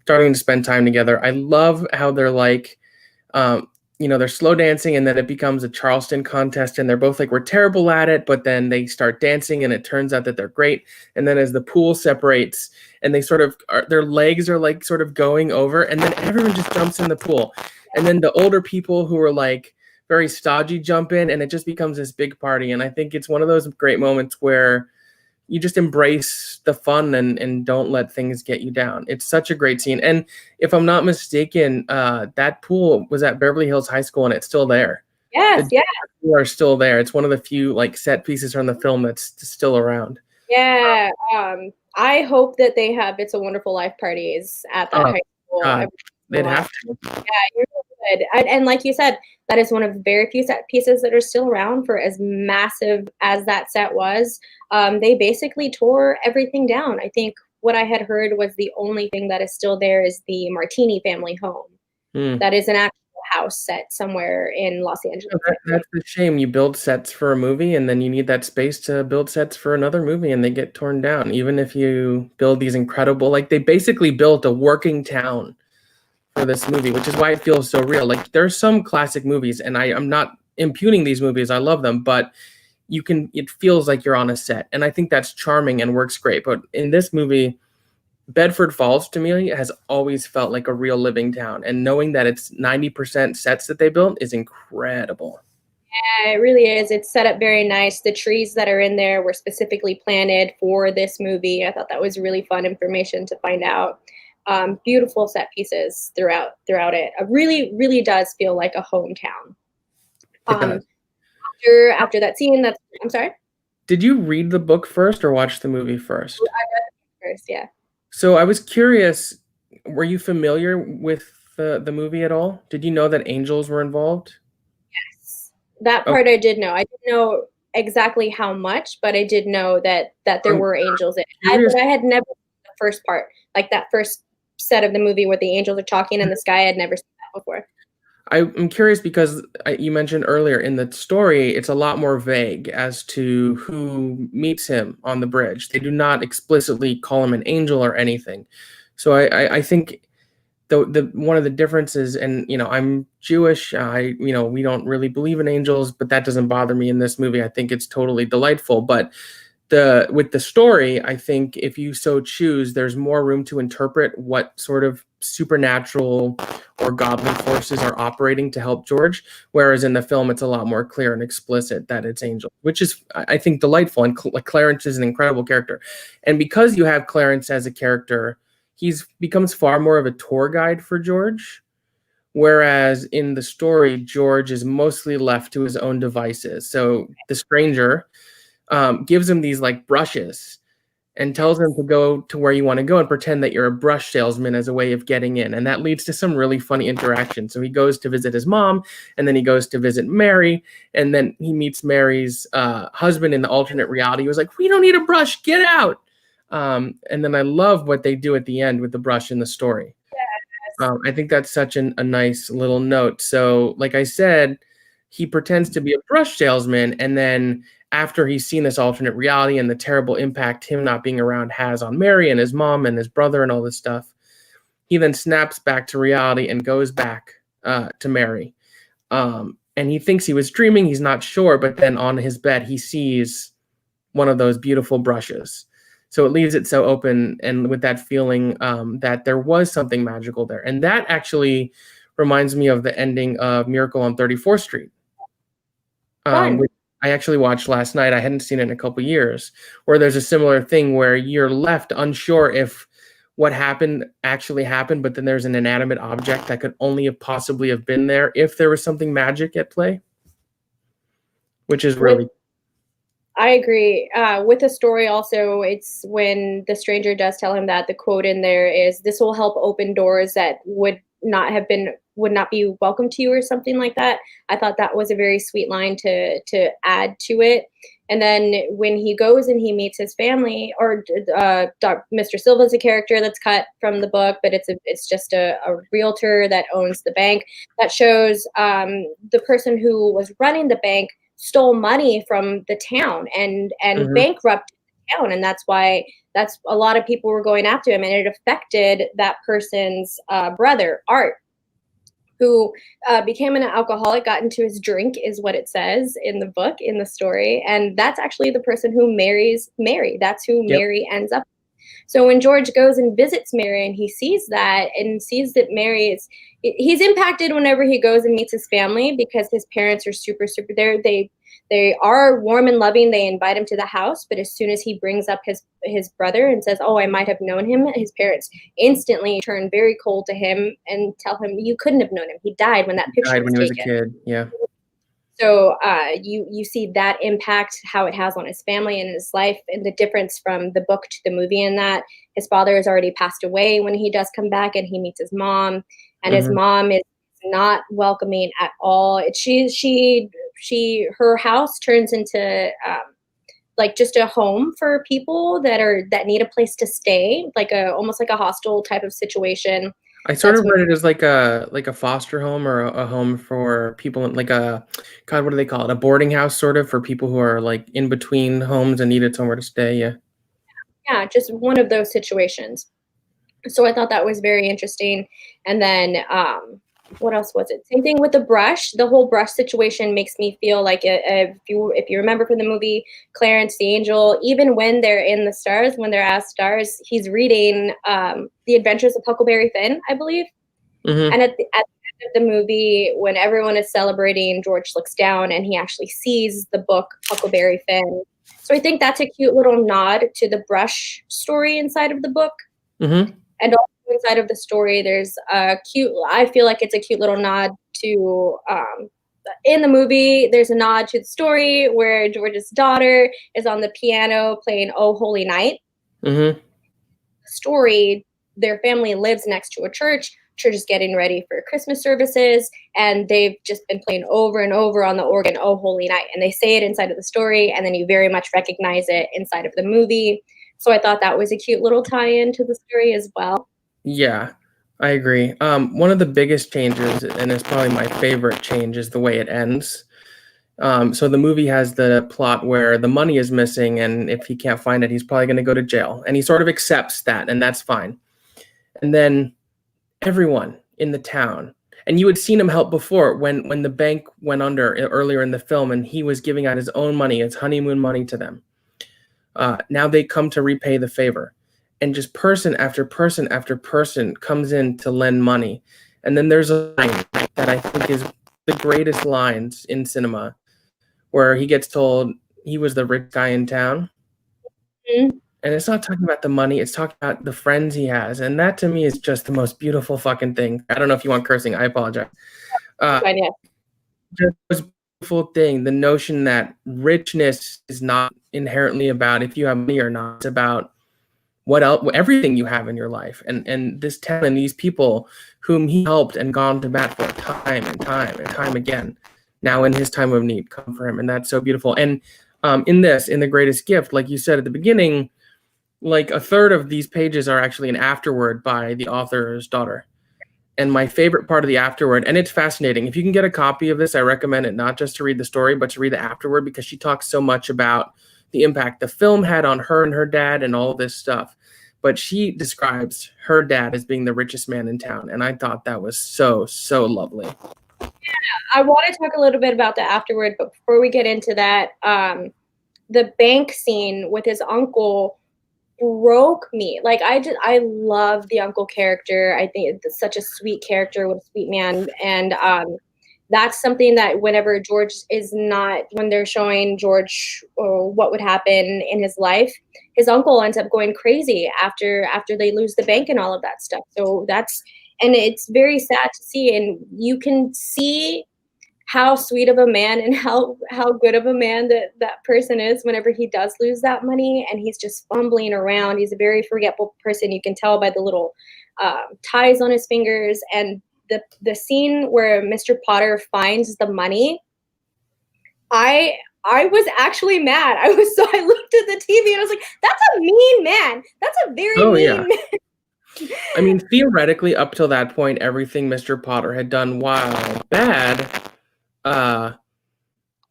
starting to spend time together. I love how they're like, um, they're slow dancing and then it becomes a Charleston contest and they're both like, we're terrible at it, but then they start dancing and it turns out that they're great. And then as the pool separates and they sort of their legs are like sort of going over and then everyone just jumps in the pool. And then the older people who are like very stodgy jump in and it just becomes this big party. And I think it's one of those great moments where you just embrace the fun and don't let things get you down. It's such a great scene. And if I'm not mistaken, that pool was at Beverly Hills High School and it's still there. Yes, The yeah, are still there. It's one of the few like set pieces from the film that's still around. yeah. I hope that they have "It's a Wonderful Life" parties at that Oh high school God, every they'd single one. have to. Yeah, you're really good. And like you said, that is one of the very few set pieces that are still around for as massive as that set was. They basically tore everything down. I think what I had heard was the only thing that is still there is the Martini family home. Hmm. That is an actual house set somewhere in Los Angeles, I think. That's a shame. You build sets for a movie and then you need that space to build sets for another movie and they get torn down. Even if you build these incredible, like they basically built a working town for this movie, which is why it feels so real. Like there's some classic movies, and I'm not impugning these movies. I love them, but it feels like you're on a set, and I think that's charming and works great. But in this movie, Bedford Falls to me has always felt like a real living town, and knowing that it's 90% sets that they built is incredible. Yeah, it really is. It's set up very nice. The trees that are in there were specifically planted for this movie. I thought that was really fun information to find out. Beautiful set pieces throughout it. It really, really does feel like a hometown. It Um, does. after that scene, that's I'm sorry. Did you read the book first or watch the movie first? I read it first, yeah. So I was curious, were you familiar with the movie at all? Did you know that angels were involved? That Okay. part I did know. I didn't know exactly how much, but I did know that there I'm were angels in it. curious. But I had never seen the first part, like that first set of the movie where the angels are talking in the sky. I'd never seen that before. I'm curious because you mentioned earlier in the story, it's a lot more vague as to who meets him on the bridge. They do not explicitly call him an angel or anything. So I think the one of the differences, and I'm Jewish. We don't really believe in angels, but that doesn't bother me in this movie. I think it's totally delightful. But with the story, I think if you so choose, there's more room to interpret what sort of supernatural or godly forces are operating to help George. Whereas in the film, it's a lot more clear and explicit that it's angel, which is I think delightful. And Clarence is an incredible character, and because you have Clarence as a character, he's becomes far more of a tour guide for George. Whereas in the story, George is mostly left to his own devices. So the stranger gives him these like brushes and tells him to go to where you want to go and pretend that you're a brush salesman as a way of getting in. And that leads to some really funny interaction. So he goes to visit his mom, and then he goes to visit Mary, and then he meets Mary's husband in the alternate reality. He was like, "We don't need a brush, get out." And then I love what they do at the end with the brush in the story. Yes. I think that's such a nice little note. So, like I said, he pretends to be a brush salesman, and then after he's seen this alternate reality and the terrible impact him not being around has on Mary and his mom and his brother and all this stuff, he then snaps back to reality and goes back to Mary. And he thinks he was dreaming. He's not sure, but then on his bed, he sees one of those beautiful brushes. So it leaves it so open and with that feeling that there was something magical there. And that actually reminds me of the ending of Miracle on 34th Street, Fun. which I actually watched last night. I hadn't seen it in a couple years, where there's a similar thing where you're left unsure if what happened actually happened, but then there's an inanimate object that could only have possibly have been there if there was something magic at play, which is With really I agree. With the story, also, it's when the stranger does tell him that the quote in there is, "This will help open doors that would not be welcome to you," or something like that. I thought that was a very sweet line to add to it. And then when he goes and he meets his family, or Mr. Silva's a character that's cut from the book, but it's just a realtor that owns the bank. That shows the person who was running the bank stole money from the town and Mhm. bankrupted the town, and that's a lot of people were going after him, and it affected that person's brother Art, who became an alcoholic, got into his drink, is what it says in the book, in the story, and that's actually the person who marries Mary. That's who Yep. Mary ends up. So when George goes and visits Mary and he sees that and sees that Mary is, he's impacted whenever he goes and meets his family, because his parents are super there. They are warm and loving. They invite him to the house, but as soon as he brings up his brother and says, "Oh, I might have known him," his parents instantly turn very cold to him and tell him, "You couldn't have known him. He died when that He picture died was when he was a taken." kid. Yeah. So you see that impact, how it has on his family and his life, and the difference from the book to the movie, in that his father has already passed away when he does come back and he meets his mom, and his Mhm. mom is not welcoming at all. Her house turns into like just a home for people that need a place to stay, like a almost like a hostel type of situation. I sort That's of read it as like a foster home or a home for people in like a God, what do they call it? A boarding house sort of for people who are like in between homes and needed somewhere to stay. Yeah. yeah, just one of those situations. So I thought that was very interesting. And then what else was it? Same thing with the brush. The whole brush situation makes me feel like if you remember from the movie Clarence the Angel, even when they're in the stars, when they're as stars, he's reading The Adventures of Huckleberry Finn, I believe. Mhm. And at the end of the movie, when everyone is celebrating, George looks down and he actually sees the book Huckleberry Finn. So I think that's a cute little nod to the brush story inside of the book. Mhm. And also inside of the story, there's a cute, I feel like it's a cute little nod to, in the movie, there's a nod to the story where George's daughter is on the piano playing Oh Holy Night. Mhm. The story, their family lives next to a church. Church is getting ready for Christmas services, and they've just been playing over and over on the organ Oh Holy Night. And they say it inside of the story, and then you very much recognize it inside of the movie. So I thought that was a cute little tie-in to the story as well. Yeah, I agree. One of the biggest changes, and it's probably my favorite change, is the way it ends. So the movie has the plot where the money is missing, and if he can't find it, he's probably going to go to jail. And he sort of accepts that, and that's fine. And then everyone in the town, and you had seen him help before when the bank went under earlier in the film, and he was giving out his own money, his honeymoon money to them. Now they come to repay the favor, and just person after person after person comes in to lend money. And then there's a line that I think is the greatest lines in cinema, where he gets told he was the rich guy in town. Mhm. And it's not talking about the money, it's talking about the friends he has. And that to me is just the most beautiful fucking thing. I don't know if you want cursing, I apologize. Uh, Fine, yeah. just the most beautiful thing, the notion that richness is not inherently about if you have money or not. It's about what else, everything you have in your life. And this town and these people whom he helped and gone to bat for time and time and time again, now in his time of need, come for him. And that's so beautiful. And in The Greatest Gift, like you said at the beginning, like a third of these pages are actually an afterword by the author's daughter. And my favorite part of the afterword, and it's fascinating. If you can get a copy of this, I recommend it not just to read the story, but to read the afterword, because she talks so much about the impact the film had on her and her dad and all this stuff. But she describes her dad as being the richest man in town. And I thought that was so, so lovely. I want to talk a little bit about the afterward, but before we get into that, the bank scene with his uncle, broke me. Like I love the uncle character. I think it's such a sweet character, what a sweet man. And that's something that whenever George is not, when they're showing George or what would happen in his life, his uncle ends up going crazy after they lose the bank and all of that stuff. So and it's very sad to see. And you can see how sweet of a man and how good of a man that person is whenever he does lose that money and he's just fumbling around. He's a very forgetful person. You can tell by the little ties on his fingers. And the scene where Mr. Potter finds the money, I was actually mad. I looked at the TV and I was like, that's a mean man. That's a very mean man. I mean, theoretically, up till that point, everything Mr. Potter had done, while bad,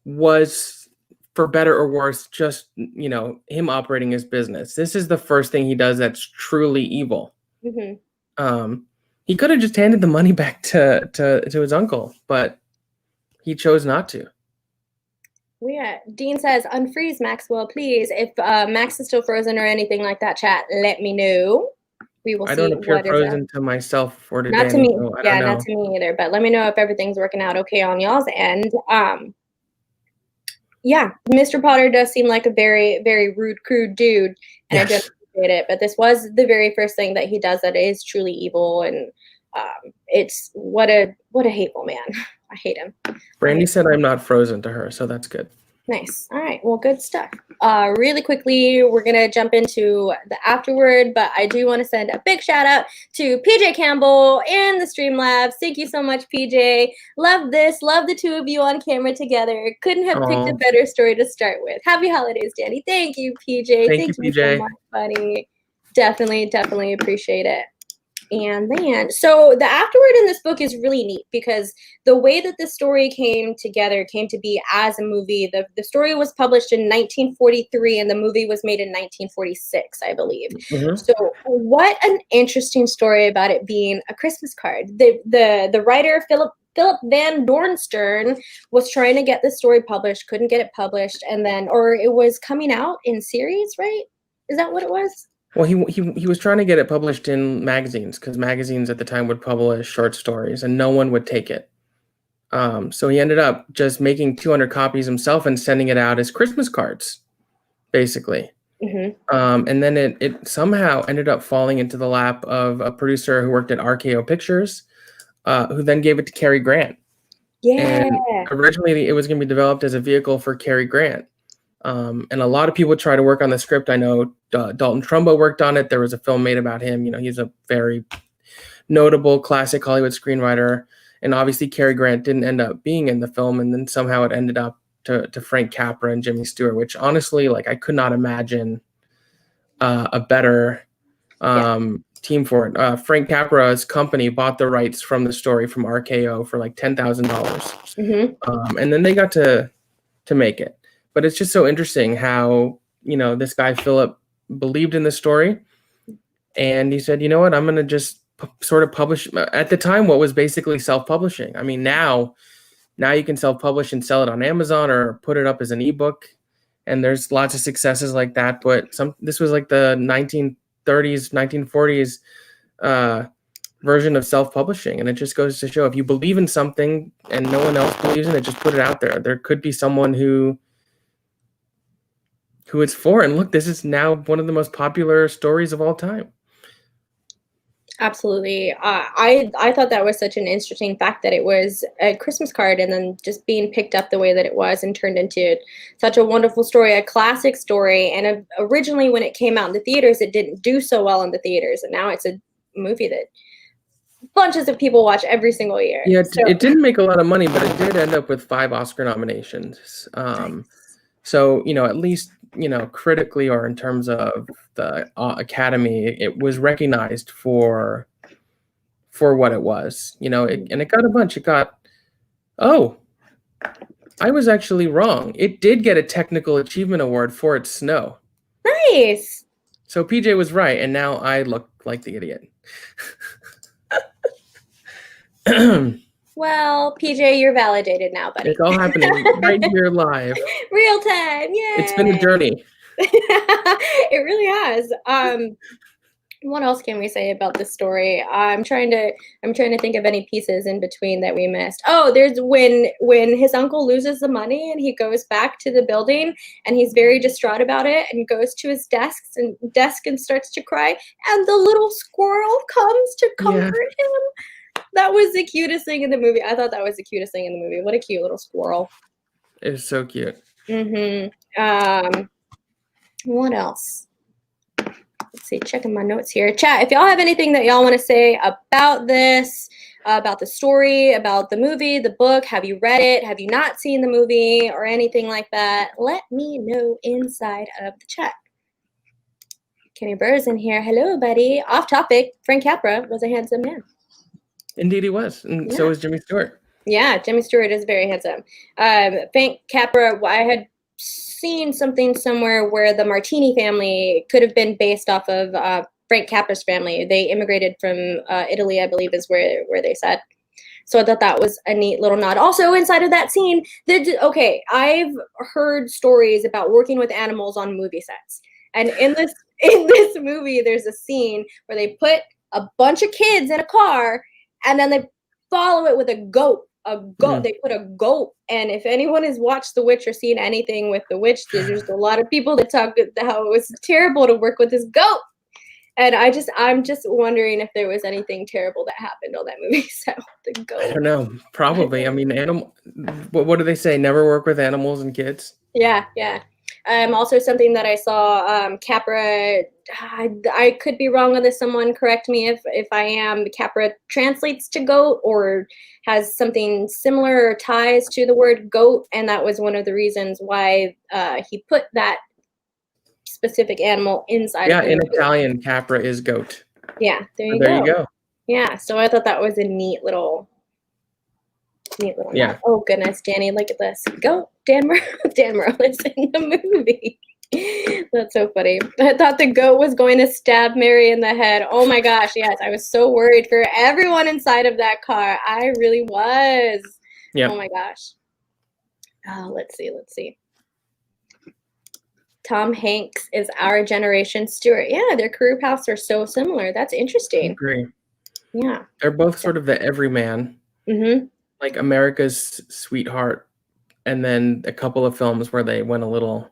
was, for better or worse, just, him operating his business. This is the first thing he does that's truly evil. Mm-hmm. He could have just handed the money back to his uncle, but he chose not to. Yeah, Dean says, unfreeze Maxwell, please. If Max is still frozen or anything like that, chat, let me know. We will see. I don't appear frozen to myself or to not Danny, to me. so Yeah, not to me either. But let me know if everything's working out okay on y'all's end. Yeah, Mr. Potter does seem like a very, very rude, crude dude, and I just appreciate it. But this was the very first thing that he does that is truly evil, and it's what a hateful man. I hate him. Brandy said I'm not frozen to her, so that's good. Nice. All right. Well, good stuff. Really quickly, we're going to jump into the afterword, but I do want to send a big shout out to PJ Campbell and the Streamlabs. Thank you so much, PJ. Love this. Love the two of you on camera together. Couldn't have picked a better story to start with. Happy holidays, Danny. Thank you, PJ. Thank you, PJ. So much, buddy. Definitely appreciate it. And then, so the afterword in this book is really neat because the way that the story came to be as a movie. The story was published in 1943 and the movie was made in 1946, I believe. Mm-hmm. So what an interesting story about it being a Christmas card. The writer, Philip Van Doornstern, was trying to get the story published, couldn't get it published, and then, or it was coming out in series, right? Is that what it was? Well, he was trying to get it published in magazines because magazines at the time would publish short stories and no one would take it. So he ended up just making 200 copies himself and sending it out as Christmas cards, basically. Mm-hmm. And then it somehow ended up falling into the lap of a producer who worked at RKO Pictures, who then gave it to Cary Grant. Yeah. And originally it was going to be developed as a vehicle for Cary Grant. And a lot of people try to work on the script. I know Dalton Trumbo worked on it. There was a film made about him. He's a very notable classic Hollywood screenwriter. And obviously Cary Grant didn't end up being in the film. And then somehow it ended up to Frank Capra and Jimmy Stewart, which honestly, I could not imagine a better team for it. Frank Capra's company bought the rights from the story from RKO for $10,000. Mm-hmm. And then they got to make it. But it's just so interesting how, this guy, Philip, believed in the story. And he said, you know what, I'm going to just sort of publish. At the time, what was basically self-publishing. I mean, now you can self-publish and sell it on Amazon or put it up as an ebook. And there's lots of successes like that. But this was the 1930s, 1940s version of self-publishing. And it just goes to show if you believe in something and no one else believes in it, just put it out there. There could be someone who it's for. And look, this is now one of the most popular stories of all time. Absolutely. I thought that was such an interesting fact that it was a Christmas card and then just being picked up the way that it was and turned into such a wonderful story, a classic story. And originally when it came out in the theaters, it didn't do so well in the theaters. And now it's a movie that bunches of people watch every single year. Yeah, it didn't make a lot of money, but it did end up with 5 Oscar nominations. So, at least, critically or in terms of the Academy, it was recognized for what it was, and it got a bunch. It got, I was actually wrong. It did get a Technical Achievement Award for its snow. Nice. So PJ was right, and now I look like the idiot. Well, PJ, you're validated now, buddy. It's all happening right here live. Real time, yay! It's been a journey. It really has. What else can we say about the story? I'm trying to think of any pieces in between that we missed. Oh, there's when his uncle loses the money and he goes back to the building and he's very distraught about it and goes to his desk and starts to cry, and the little squirrel comes to comfort him. That was the cutest thing in the movie. I thought that was the cutest thing in the movie. What a cute little squirrel. It's so cute. What else? Let's see, checking my notes here. Chat, if y'all have anything that y'all want to say about this, about the story, about the movie, the book, have you read it? Have you not seen the movie or anything like that? Let me know inside of the chat. Kenny Burr's in here. Hello, buddy. Off topic, Frank Capra was a handsome man. Indeed he was. And so was Jimmy Stewart. Yeah, Jimmy Stewart is very handsome. Frank Capra, I had seen something somewhere where the Martini family could have been based off of Frank Capra's family. They immigrated from Italy, I believe, is where they said. So I thought that was a neat little nod. Also, inside of that scene, I've heard stories about working with animals on movie sets, and in this movie, there's a scene where they put a bunch of kids in a car, and then they follow it with a goat. They put a goat, and if anyone has watched The Witch or seen anything with The Witch, there's a lot of people that talk about how it was terrible to work with this goat. And I'm just wondering if there was anything terrible that happened on that movie set with the goat. I don't know. Probably. I mean, what do they say? Never work with animals and kids? Yeah. Also something that I saw, Capra, I could be wrong on this. Someone correct me if I am. Capra translates to goat or has something similar or ties to the word goat. And that was one of the reasons why he put that specific animal inside. Yeah, in Italian, Capra is goat. Yeah, there you go. Yeah, so I thought that was a neat little yeah. Nod. Oh goodness, Danny, look at this. Go, Dan Merle is in the movie. That's so funny. I thought the goat was going to stab Mary in the head. Oh my gosh, yes, I was so worried for everyone inside of that car. I really was. Yeah. Oh my gosh. Oh, let's see. Tom Hanks is our generation Stewart. Yeah, their career paths are so similar. That's interesting. I agree. Yeah. They're both sort of the everyman. Mm-hmm. Like America's Sweetheart, and then a couple of films where they went a little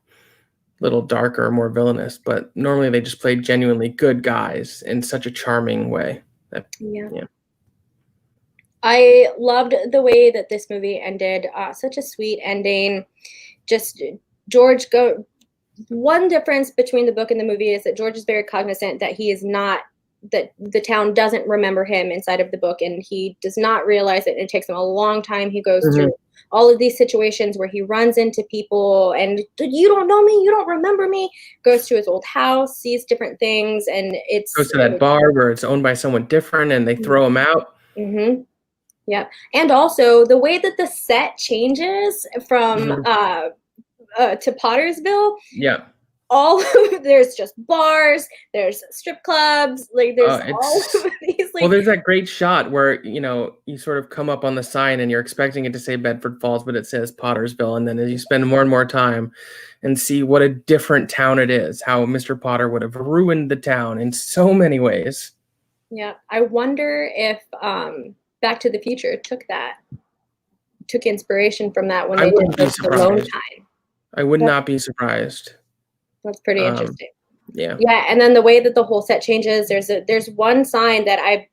darker, more villainous, but normally they just played genuinely good guys in such a charming way. Yeah. I loved the way that this movie ended. Such a sweet ending. Just George one difference between the book and the movie is that George is very cognizant that he is not, that the town doesn't remember him inside of the book, and he does not realize it. It takes him a long time. He goes through all of these situations where he runs into people and, you don't know me, you don't remember me, goes to his old house, sees different things, and goes to that bar where it's owned by someone different and they throw him out. Mm-hmm. Yeah. And also the way that the set changes from to Pottersville. Yeah. There's just bars, there's strip clubs, like there's all of these. Like, well, there's that great shot where you sort of come up on the sign and you're expecting it to say Bedford Falls, but it says Pottersville, and then as you spend more and more time and see what a different town it is, how Mr. Potter would have ruined the town in so many ways. Yeah, I wonder if Back to the Future took inspiration from that when they did the Alone Time. I would not be surprised. That's pretty interesting. Yeah. Yeah, and then the way that the whole set changes, there's one sign that I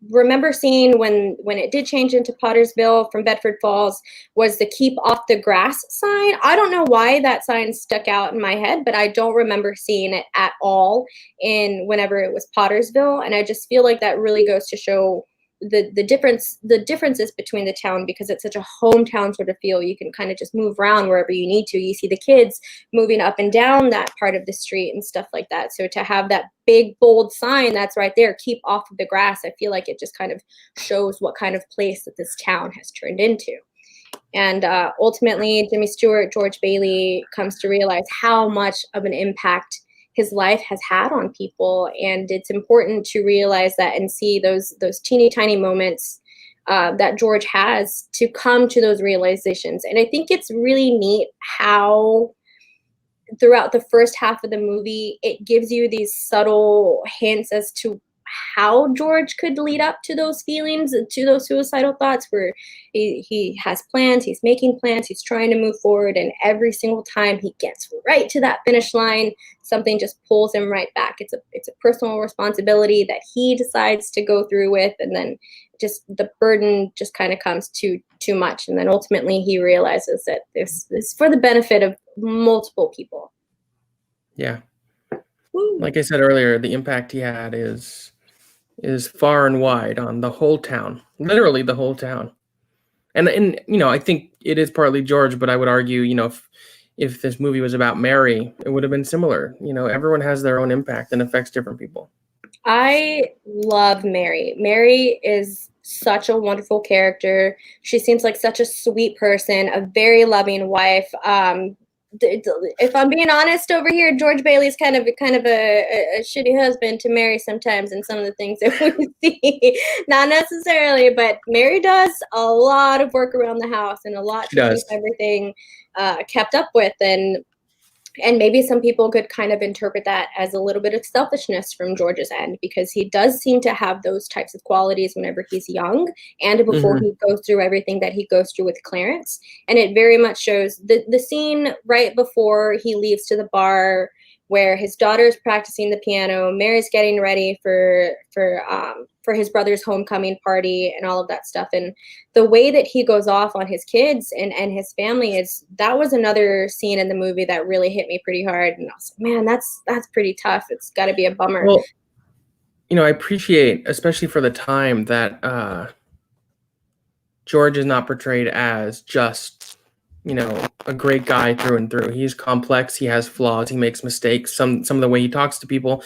remember seeing when it did change into Pottersville from Bedford Falls, was the keep off the grass sign. I don't know why that sign stuck out in my head, but I don't remember seeing it at all whenever it was Pottersville, and I just feel like that really goes to show the differences between the town, because it's such a hometown sort of feel. You can kind of just move around wherever you need to. You see the kids moving up and down that part of the street and stuff like that. So to have that big bold sign that's right there, keep off of the grass, I feel like it just kind of shows what kind of place that this town has turned into. And ultimately, Jimmy Stewart, George Bailey, comes to realize how much of an impact his life has had on people, and it's important to realize that and see those teeny tiny moments that George has to come to those realizations. And I think it's really neat how throughout the first half of the movie, it gives you these subtle hints as to how George could lead up to those feelings, to those suicidal thoughts, where he has plans, he's making plans, he's trying to move forward, and every single time he gets right to that finish line, something just pulls him right back. It's a personal responsibility that he decides to go through with, and then just the burden just kind of comes too much, and then ultimately he realizes that this is for the benefit of multiple people. Yeah. Like I said earlier, the impact he had is far and wide on the whole town, literally the whole town. And I think it is partly George, but I would argue, if this movie was about Mary, it would have been similar. Everyone has their own impact and affects different people. I love Mary. Mary is such a wonderful character. She seems like such a sweet person, a very loving wife. If I'm being honest over here, George Bailey's kind of a shitty husband to Mary sometimes in some of the things that we see. Not necessarily, but Mary does a lot of work around the house and a lot to keep everything kept up with, and maybe some people could kind of interpret that as a little bit of selfishness from George's end, because he does seem to have those types of qualities whenever he's young and before he goes through everything that he goes through with Clarence. And it very much shows the scene right before he leaves to the bar, where his daughter's practicing the piano, Mary's getting ready for his brother's homecoming party and all of that stuff. And the way that he goes off on his kids and his family, that was another scene in the movie that really hit me pretty hard. And I was like, man, that's pretty tough. It's got to be a bummer. Well, I appreciate, especially for the time, that George is not portrayed as just a great guy through and through. He's complex. He has flaws. He makes mistakes. Some of the way he talks to people.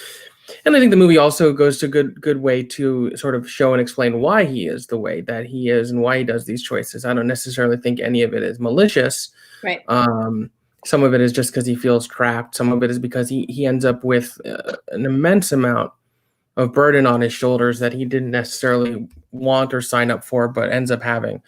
And I think the movie also goes to good way to sort of show and explain why he is the way that he is and why he does these choices. I don't necessarily think any of it is malicious. Right. Some of it is just because he feels trapped. Some of it is because he ends up with an immense amount of burden on his shoulders that he didn't necessarily want or sign up for, but ends up having.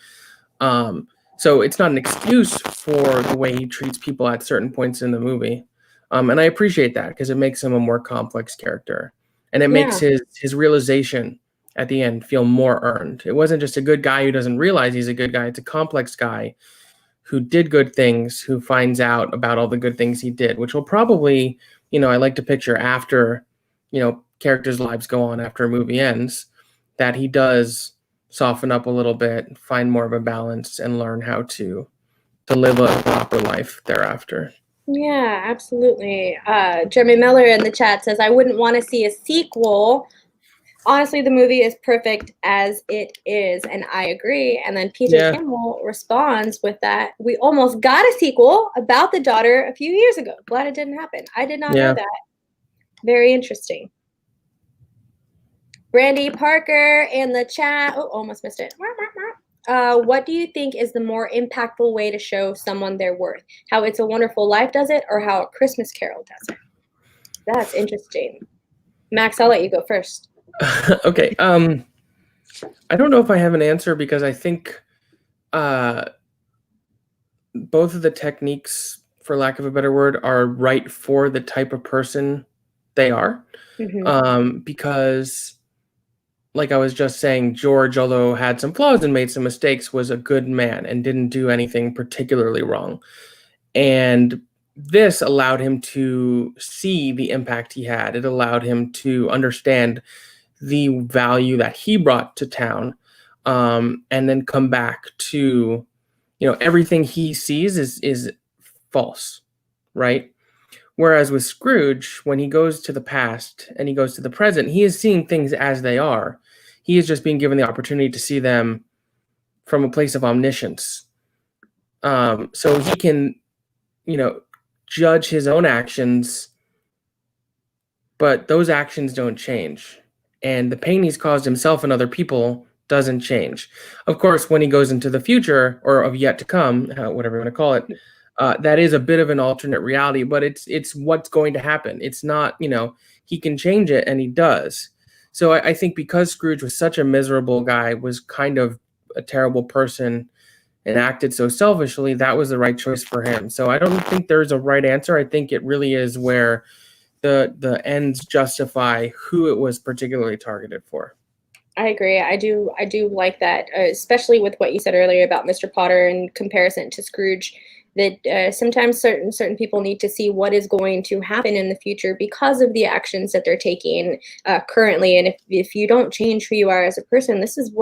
So it's not an excuse for the way he treats people at certain points in the movie. And I appreciate that because it makes him a more complex character. And it makes his realization at the end feel more earned. It wasn't just a good guy who doesn't realize he's a good guy. It's a complex guy who did good things, who finds out about all the good things he did, which will probably, I like to picture after, characters' lives go on after a movie ends, that he does soften up a little bit, find more of a balance, and learn how to live a proper life thereafter. Yeah, absolutely. Jeremy Miller in the chat says, I wouldn't want to see a sequel. Honestly, the movie is perfect as it is, and I agree. And then PJ Kimmel responds with that, we almost got a sequel about the daughter a few years ago. Glad it didn't happen. I did not know that. Very interesting. Brandy Parker in the chat. Oh, almost missed it. What do you think is the more impactful way to show someone their worth? How It's a Wonderful Life does it, or how A Christmas Carol does it? That's interesting. Max, I'll let you go first. Okay. I don't know if I have an answer, because I think both of the techniques, for lack of a better word, are right for the type of person they are. Because, like I was just saying, George, although had some flaws and made some mistakes, was a good man and didn't do anything particularly wrong. And this allowed him to see the impact he had. It allowed him to understand the value that he brought to town, and then come back to, everything he sees is false, right? Whereas with Scrooge, when he goes to the past and he goes to the present, he is seeing things as they are. He is just being given the opportunity to see them from a place of omniscience. So he can, judge his own actions, but those actions don't change. And the pain he's caused himself and other people doesn't change. Of course, when he goes into the future, or of yet to come, whatever you want to call it, that is a bit of an alternate reality, but it's what's going to happen. It's not, he can change it, and he does. So I think because Scrooge was such a miserable guy, was kind of a terrible person, and acted so selfishly, that was the right choice for him. So I don't think there's a right answer. I think it really is where the ends justify who it was particularly targeted for. I agree. I do like that, especially with what you said earlier about Mr. Potter in comparison to Scrooge. That sometimes certain people need to see what is going to happen in the future because of the actions that they're taking currently. And if you don't change who you are as a person, this is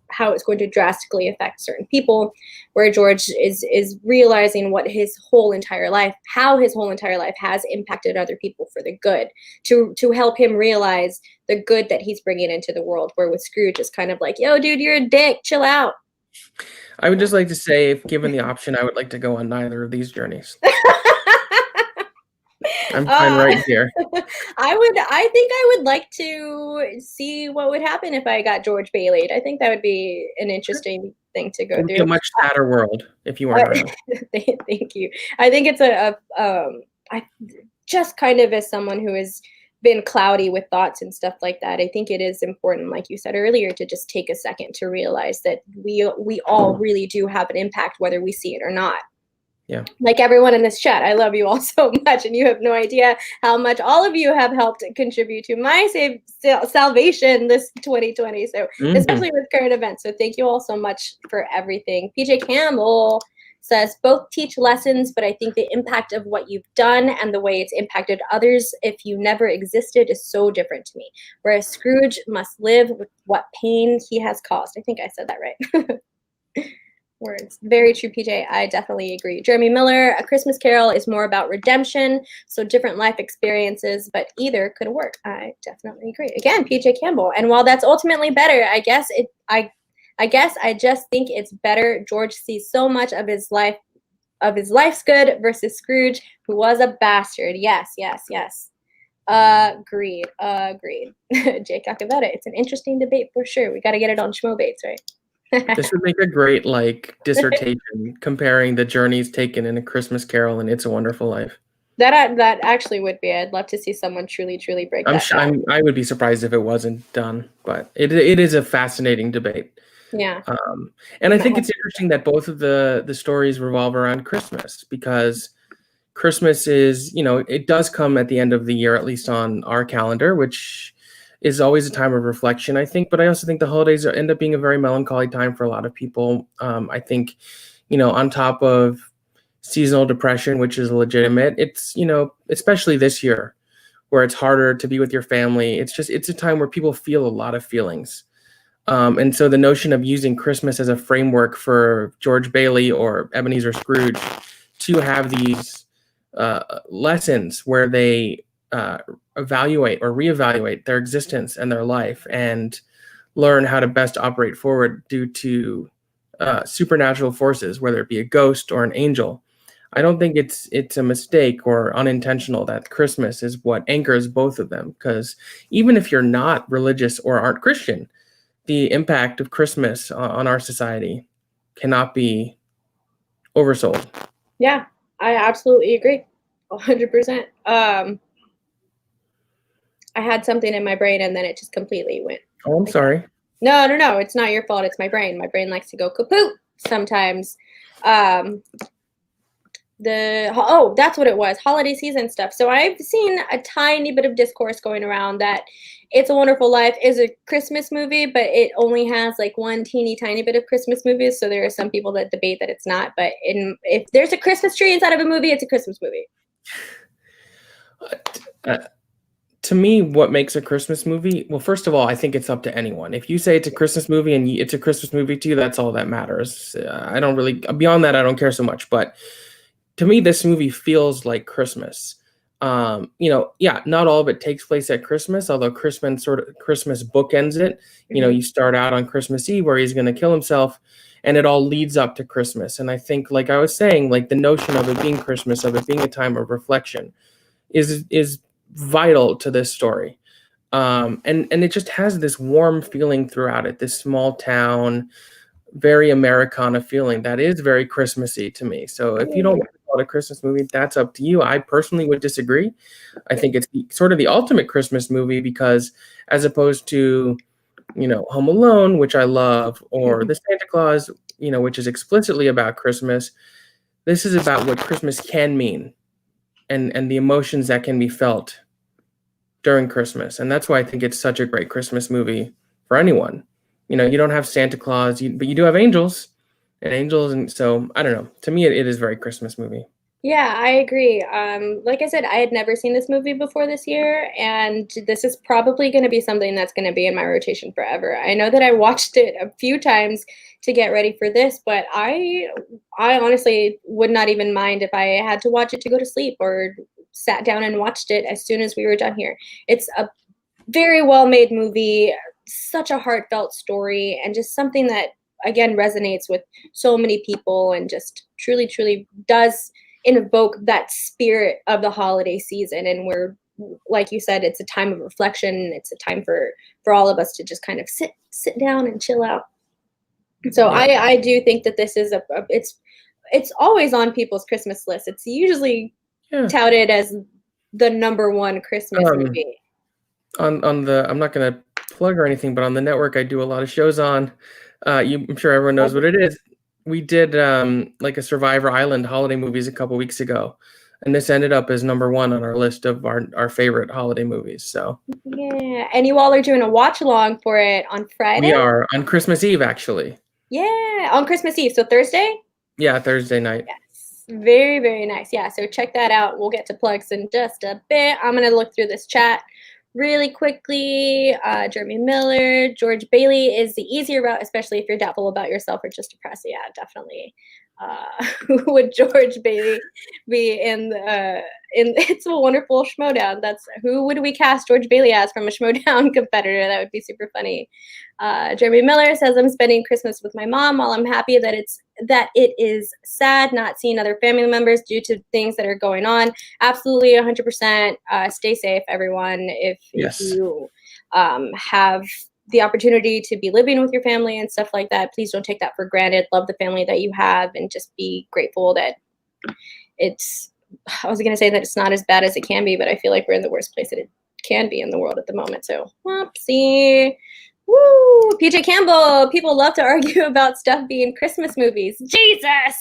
how it's going to drastically affect certain people. Where George is realizing what his whole entire life, how his whole entire life has impacted other people for the good, to help him realize the good that he's bringing into the world. Where with Scrooge, it's kind of like, yo, dude, you're a dick, chill out. I would just like to say, if given the option, I would like to go on neither of these journeys. I'm fine right here. I think I would like to see what would happen if I got George Bailey. I think that would be an interesting thing to go It would be through. a much sadder world if you weren't around. Thank you. I think it's I just kind of, as someone who has been cloudy with thoughts and stuff like that, I think it is important, like you said earlier, to just take a second to realize that we all really do have an impact, whether we see it or not. Yeah. Like everyone in this chat, I love you all so much, and you have no idea how much all of you have helped contribute to my salvation this 2020. So, especially with current events. So, thank you all so much for everything. PJ Campbell says both teach lessons, but I think the impact of what you've done and the way it's impacted others if you never existed is so different to me. Whereas Scrooge must live with what pain he has caused. I think I said that right. Words. Very true, PJ. I definitely agree. Jeremy Miller, A Christmas Carol is more about redemption, so different life experiences, but either could work. I definitely agree. Again, PJ Campbell. And while that's ultimately better, I guess I just think it's better. George sees so much of his life's good versus Scrooge, who was a bastard. Yes. Agreed. Jake Acavetta. It's an interesting debate for sure. We got to get it on Schmobates, right? This would make a great dissertation comparing the journeys taken in A Christmas Carol and It's a Wonderful Life. That actually would be. I'd love to see someone truly break that down. I would be surprised if it wasn't done, but it is a fascinating debate. Yeah. And I think it's interesting that both of the stories revolve around Christmas, because Christmas is, it does come at the end of the year, at least on our calendar, which is always a time of reflection, I think. But I also think the holidays end up being a very melancholy time for a lot of people. I think, on top of seasonal depression, which is legitimate, it's, especially this year where it's harder to be with your family. It's a time where people feel a lot of feelings. And so the notion of using Christmas as a framework for George Bailey or Ebenezer Scrooge to have these lessons where they evaluate or reevaluate their existence and their life and learn how to best operate forward due to supernatural forces, whether it be a ghost or an angel. I don't think it's a mistake or unintentional that Christmas is what anchors both of them, because even if you're not religious or aren't Christian, the impact of Christmas on our society cannot be oversold. Yeah, I absolutely agree. 100%. I had something in my brain and then it just completely went. Oh, I'm sorry. No. It's not your fault. It's my brain. My brain likes to go kaput sometimes. That's what it was. Holiday season stuff. So I've seen a tiny bit of discourse going around that It's a Wonderful Life is a Christmas movie, but it only has like one teeny tiny bit of Christmas movies. So there are some people that debate that it's not. But if there's a Christmas tree inside of a movie, it's a Christmas movie. To me, what makes a Christmas movie? Well, first of all, I think it's up to anyone. If you say it's a Christmas movie and it's a Christmas movie to you, that's all that matters. I don't really, beyond that, I don't care so much. But to me, this movie feels like Christmas. Not all of it takes place at Christmas, although Christmas bookends it. You start out on Christmas Eve where he's going to kill himself, and it all leads up to Christmas. And I think, like I was saying, like the notion of it being Christmas, of it being a time of reflection, is vital to this story. And it just has this warm feeling throughout it, this small town, very Americana feeling that is very Christmassy to me. So if you don't want to call it a Christmas movie, that's up to you. I personally would disagree. I think it's sort of the ultimate Christmas movie, because as opposed to, Home Alone, which I love, or The Santa Claus, which is explicitly about Christmas. This is about what Christmas can mean and the emotions that can be felt during Christmas. And that's why I think it's such a great Christmas movie for anyone. You don't have Santa Claus, but you do have angels and angels. And so, I don't know. To me, it is a very Christmas movie. Yeah, I agree. Like I said, I had never seen this movie before this year, and this is probably going to be something that's going to be in my rotation forever. I know that I watched it a few times to get ready for this, but I honestly would not even mind if I had to watch it to go to sleep or sat down and watched it as soon as we were done here. It's a very well made movie, such a heartfelt story, and just something that again resonates with so many people and just truly, truly does invoke that spirit of the holiday season. And we're, like you said, it's a time of reflection. It's a time for all of us to just kind of sit down and chill out. So Yeah. I do think that this is it's always on people's Christmas list. It's usually Yeah. touted as the number one Christmas movie. On the, I'm not going to plug or anything, but on the network I do a lot of shows on. I'm sure everyone knows what it is. We did like a Survivor Island holiday movies a couple weeks ago, and this ended up as number one on our list of our favorite holiday movies. So yeah, and you all are doing a watch along for it on Friday? we are on Christmas Eve, actually. Yeah, on Christmas Eve, so Thursday? Yeah, Thursday night. Yes, very, very nice. Yeah, so check that out. We'll get to plugs in just a bit. I'm going to look through this chat really quickly. Jeremy Miller, George Bailey is the easier route, especially if you're doubtful about yourself or just depressed. Yeah, definitely. Who would George Bailey be in It's a Wonderful Schmodown? That's who would we cast George Bailey as from a Schmodown competitor? That would be super funny. Jeremy Miller says, I'm spending Christmas with my mom. While I'm happy that it is sad not seeing other family members due to things that are going on. Absolutely 100%. Stay safe, everyone. If you have the opportunity to be living with your family and stuff like that, please don't take that for granted. Love the family that you have and just be grateful that I was going to say that it's not as bad as it can be, but I feel like we're in the worst place that it can be in the world at the moment. So, whoopsie. Woo! PJ Campbell, people love to argue about stuff being Christmas movies. Jesus!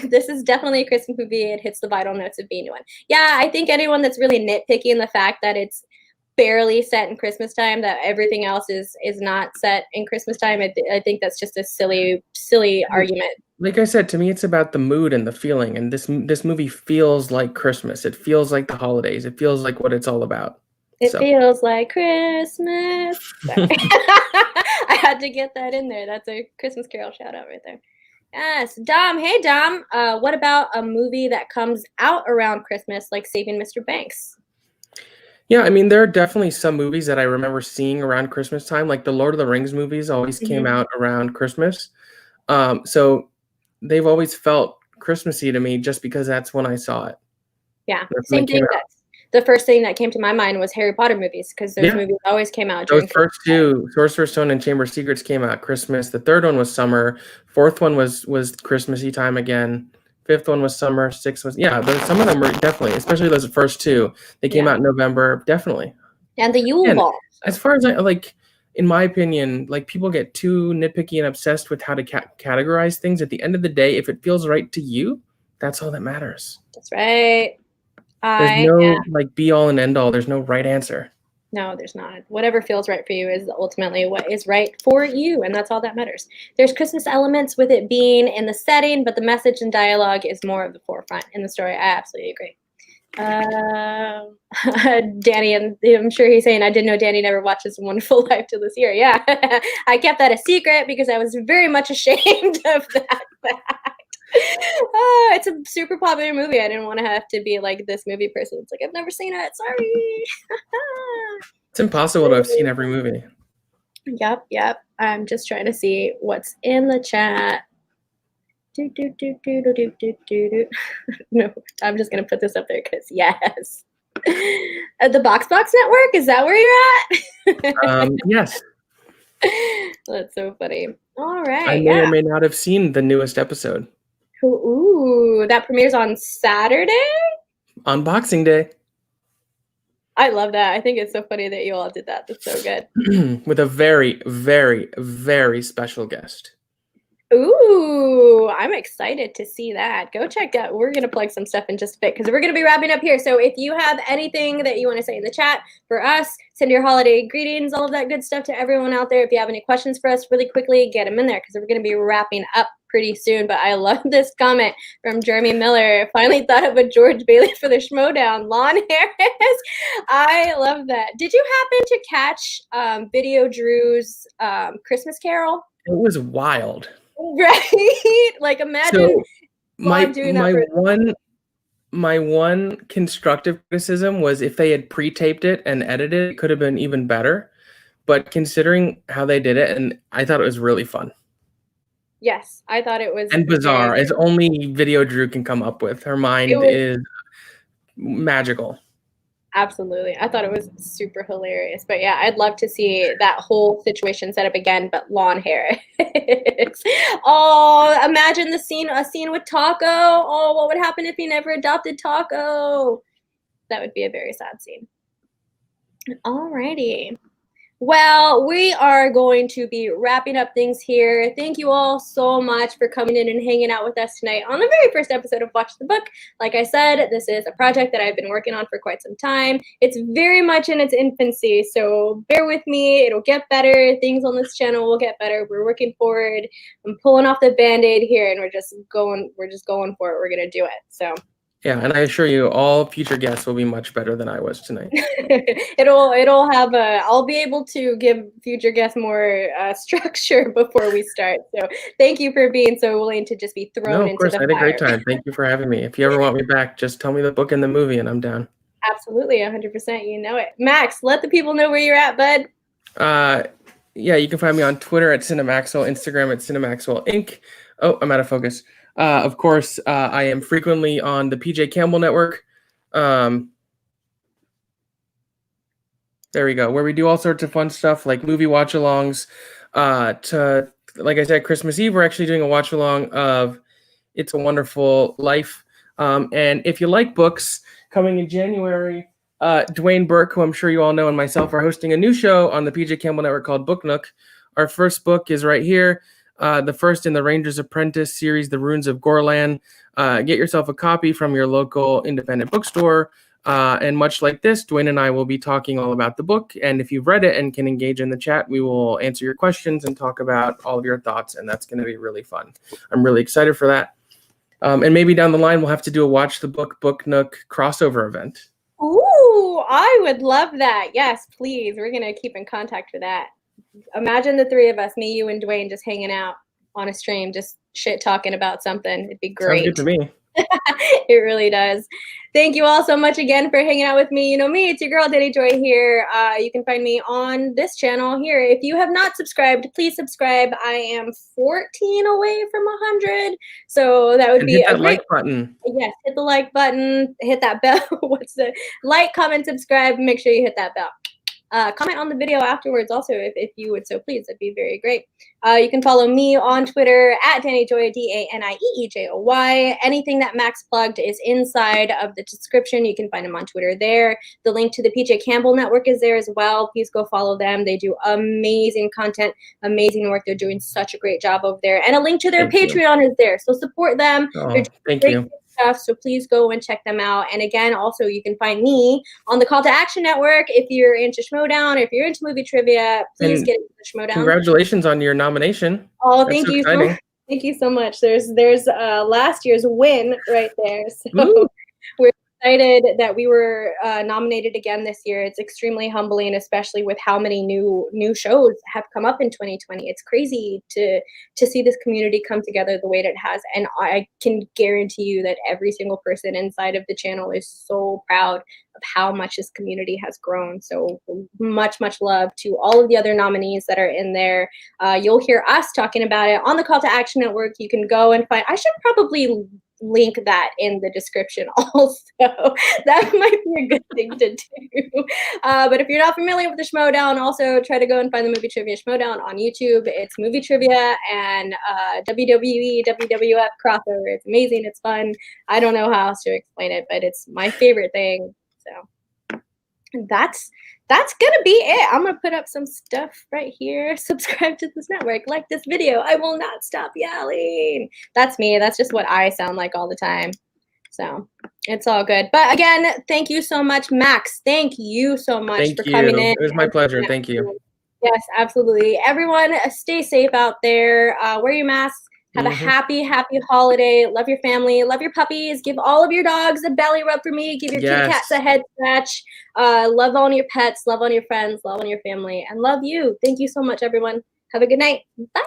This is definitely a Christmas movie. It hits the vital notes of being one. Yeah, I think anyone that's really nitpicking the fact that it's barely set in Christmas time, that everything else is not set in Christmas time, I think that's just a silly argument. Like I said, to me, it's about the mood and the feeling. And this movie feels like Christmas. It feels like the holidays. It feels like what it's all about. It feels like Christmas. I had to get that in there. That's a Christmas Carol shout out right there. Yes, Dom. Hey, Dom. What about a movie that comes out around Christmas, like Saving Mr. Banks? Yeah, I mean, there are definitely some movies that I remember seeing around Christmas time, like the Lord of the Rings movies always came out around Christmas. So they've always felt Christmassy to me just because that's when I saw it. Yeah, same thing. The first thing that came to my mind was Harry Potter movies, because those movies always came out during those first two, Sorcerer's Stone and Chamber of Secrets, came out Christmas. The third one was summer. Fourth one was Christmassy time again. Fifth one was summer. Sixth was, some of them were definitely, especially those first two. They came out in November, definitely. And the Yule Ball. As far as in my opinion, like people get too nitpicky and obsessed with how to categorize things. At the end of the day, if it feels right to you, that's all that matters. That's right. There's no like be all and end all. There's no right answer. No, there's not. Whatever feels right for you is ultimately what is right for you, and that's all that matters. There's Christmas elements with it being in the setting, but the message and dialogue is more of the forefront in the story. I absolutely agree. Danny, and I'm sure he's saying, I didn't know Danny never watches Wonderful Life till this year. Yeah, I kept that a secret because I was very much ashamed of that fact. It's a super popular movie. I didn't want to have to be like this movie person. It's like, I've never seen it. Sorry. It's impossible to have seen every movie. Yep. I'm just trying to see what's in the chat. No, I'm just going to put this up there because, yes. The Box Network? Is that where you're at? Yes. That's so funny. All right. I may or may not have seen the newest episode. Ooh, that premieres on Saturday? On Boxing Day. I love that. I think it's so funny that you all did that. That's so good. With a very, very, very special guest. Ooh, I'm excited to see that. Go check out. We're going to plug some stuff in just a bit because we're going to be wrapping up here. So if you have anything that you want to say in the chat for us, send your holiday greetings, all of that good stuff to everyone out there. If you have any questions for us, really quickly, get them in there because we're going to be wrapping up pretty soon. But I love this comment from Jeremy Miller. Finally thought of a George Bailey for the Schmodown. Lon Harris. I love that. Did you happen to catch Video Drew's Christmas Carol? It was wild. Right? Like imagine So Vlog doing that for my one constructive criticism was if they had pre-taped it and edited it could have been even better. But considering how they did it, and I thought it was really fun. Yes, I thought it was And bizarre, as only Video Drew can come up with. Her mind is magical. Absolutely. I thought it was super hilarious. But yeah, I'd love to see that whole situation set up again, but Lon Harris. Oh, imagine a scene with Taco. Oh, what would happen if he never adopted Taco? That would be a very sad scene. Alrighty. Well, we are going to be wrapping up things here. Thank you all so much for coming in and hanging out with us tonight on the very first episode of Watch the Book. Like I said, this is a project that I've been working on for quite some time. It's very much in its infancy, so bear with me. It'll get better. Things on this channel will get better. We're working forward. I'm pulling off the Band-Aid here, and we're just going for it. We're going to do it. So yeah, and I assure you, all future guests will be much better than I was tonight. it'll have I'll be able to give future guests more structure before we start. So thank you for being so willing to just be thrown into the fire. I had a great time. Thank you for having me. If you ever want me back, just tell me the book and the movie, and I'm down. Absolutely, 100%. You know it. Max, let the people know where you're at, bud. Yeah, you can find me on Twitter at Cinemaxwell, Instagram at Cinemaxwell Inc. Oh, I'm out of focus. Of course, I am frequently on the PJ Campbell Network. There we go, where we do all sorts of fun stuff like movie watch-alongs. Like I said, Christmas Eve, we're actually doing a watch-along of It's a Wonderful Life. And if you like books, coming in January, Dwayne Burke, who I'm sure you all know, and myself are hosting a new show on the PJ Campbell Network called Book Nook. Our first book is right here. The first in the Ranger's Apprentice series, The Runes of Gorlan. Get yourself a copy from your local independent bookstore. And much like this, Dwayne and I will be talking all about the book. And if you've read it and can engage in the chat, we will answer your questions and talk about all of your thoughts. And that's going to be really fun. I'm really excited for that. And maybe down the line, we'll have to do a Watch the Book, Book Nook crossover event. Ooh, I would love that. Yes, please. We're going to keep in contact for that. Imagine the three of us, me, you, and Dwayne, just hanging out on a stream, just shit talking about something. It'd be great. Sounds good to me. It really does. Thank you all so much again for hanging out with me. You know me, it's your girl Danny Joy here. You can find me on this channel here. If you have not subscribed, please subscribe. I am 14 away from 100, so that would be hit that a great like button. Yes, hit the like button, hit that bell. What's the like, comment, subscribe? Make sure you hit that bell. Comment on the video afterwards also if you would so please. That'd be very great. You can follow me on Twitter at DannyJoy, DANIEEJOY. Anything that Max plugged is inside of the description. You can find him on Twitter there. The link to the PJ Campbell Network is there as well. Please go follow them. They do amazing content, amazing work. They're doing such a great job over there. And a link to their Patreon is there. So support them. Oh, thank you. Stuff, so please go and check them out. And again, also you can find me on the Call to Action Network if you're into Schmodown, if you're into movie trivia. Please get into the Schmodown. Congratulations on your nomination. Oh, thank you. Thank you so much. There's last year's win right there. So we're excited that we were nominated again this year. It's extremely humbling, especially with how many new shows have come up in 2020. It's crazy to see this community come together the way that it has. And I can guarantee you that every single person inside of the channel is so proud of how much this community has grown. So much love to all of the other nominees that are in there. You'll hear us talking about it on the Call to Action Network. You can go and find, I should probably link that in the description also. That might be a good thing to do. But if you're not familiar with the Schmodown, also try to go and find the Movie Trivia Schmodown on YouTube. It's movie trivia and WWE, WWF crossover. It's amazing. It's fun. I don't know how else to explain it, but it's my favorite thing. So that's gonna be it. I'm gonna put up some stuff right here. Subscribe to this network, like this video. I will not stop yelling. That's me. That's just what I sound like all the time. So it's all good. But again, thank you so much, Max. Thank you so much Thank for coming you. in. It was my pleasure. Thank you. Yes, absolutely. Everyone, stay safe out there. Wear your masks. Have a happy, happy holiday. Love your family. Love your puppies. Give all of your dogs a belly rub for me. Give your kitty cats a head scratch. Love on your pets. Love on your friends. Love on your family. And love you. Thank you so much, everyone. Have a good night. Bye.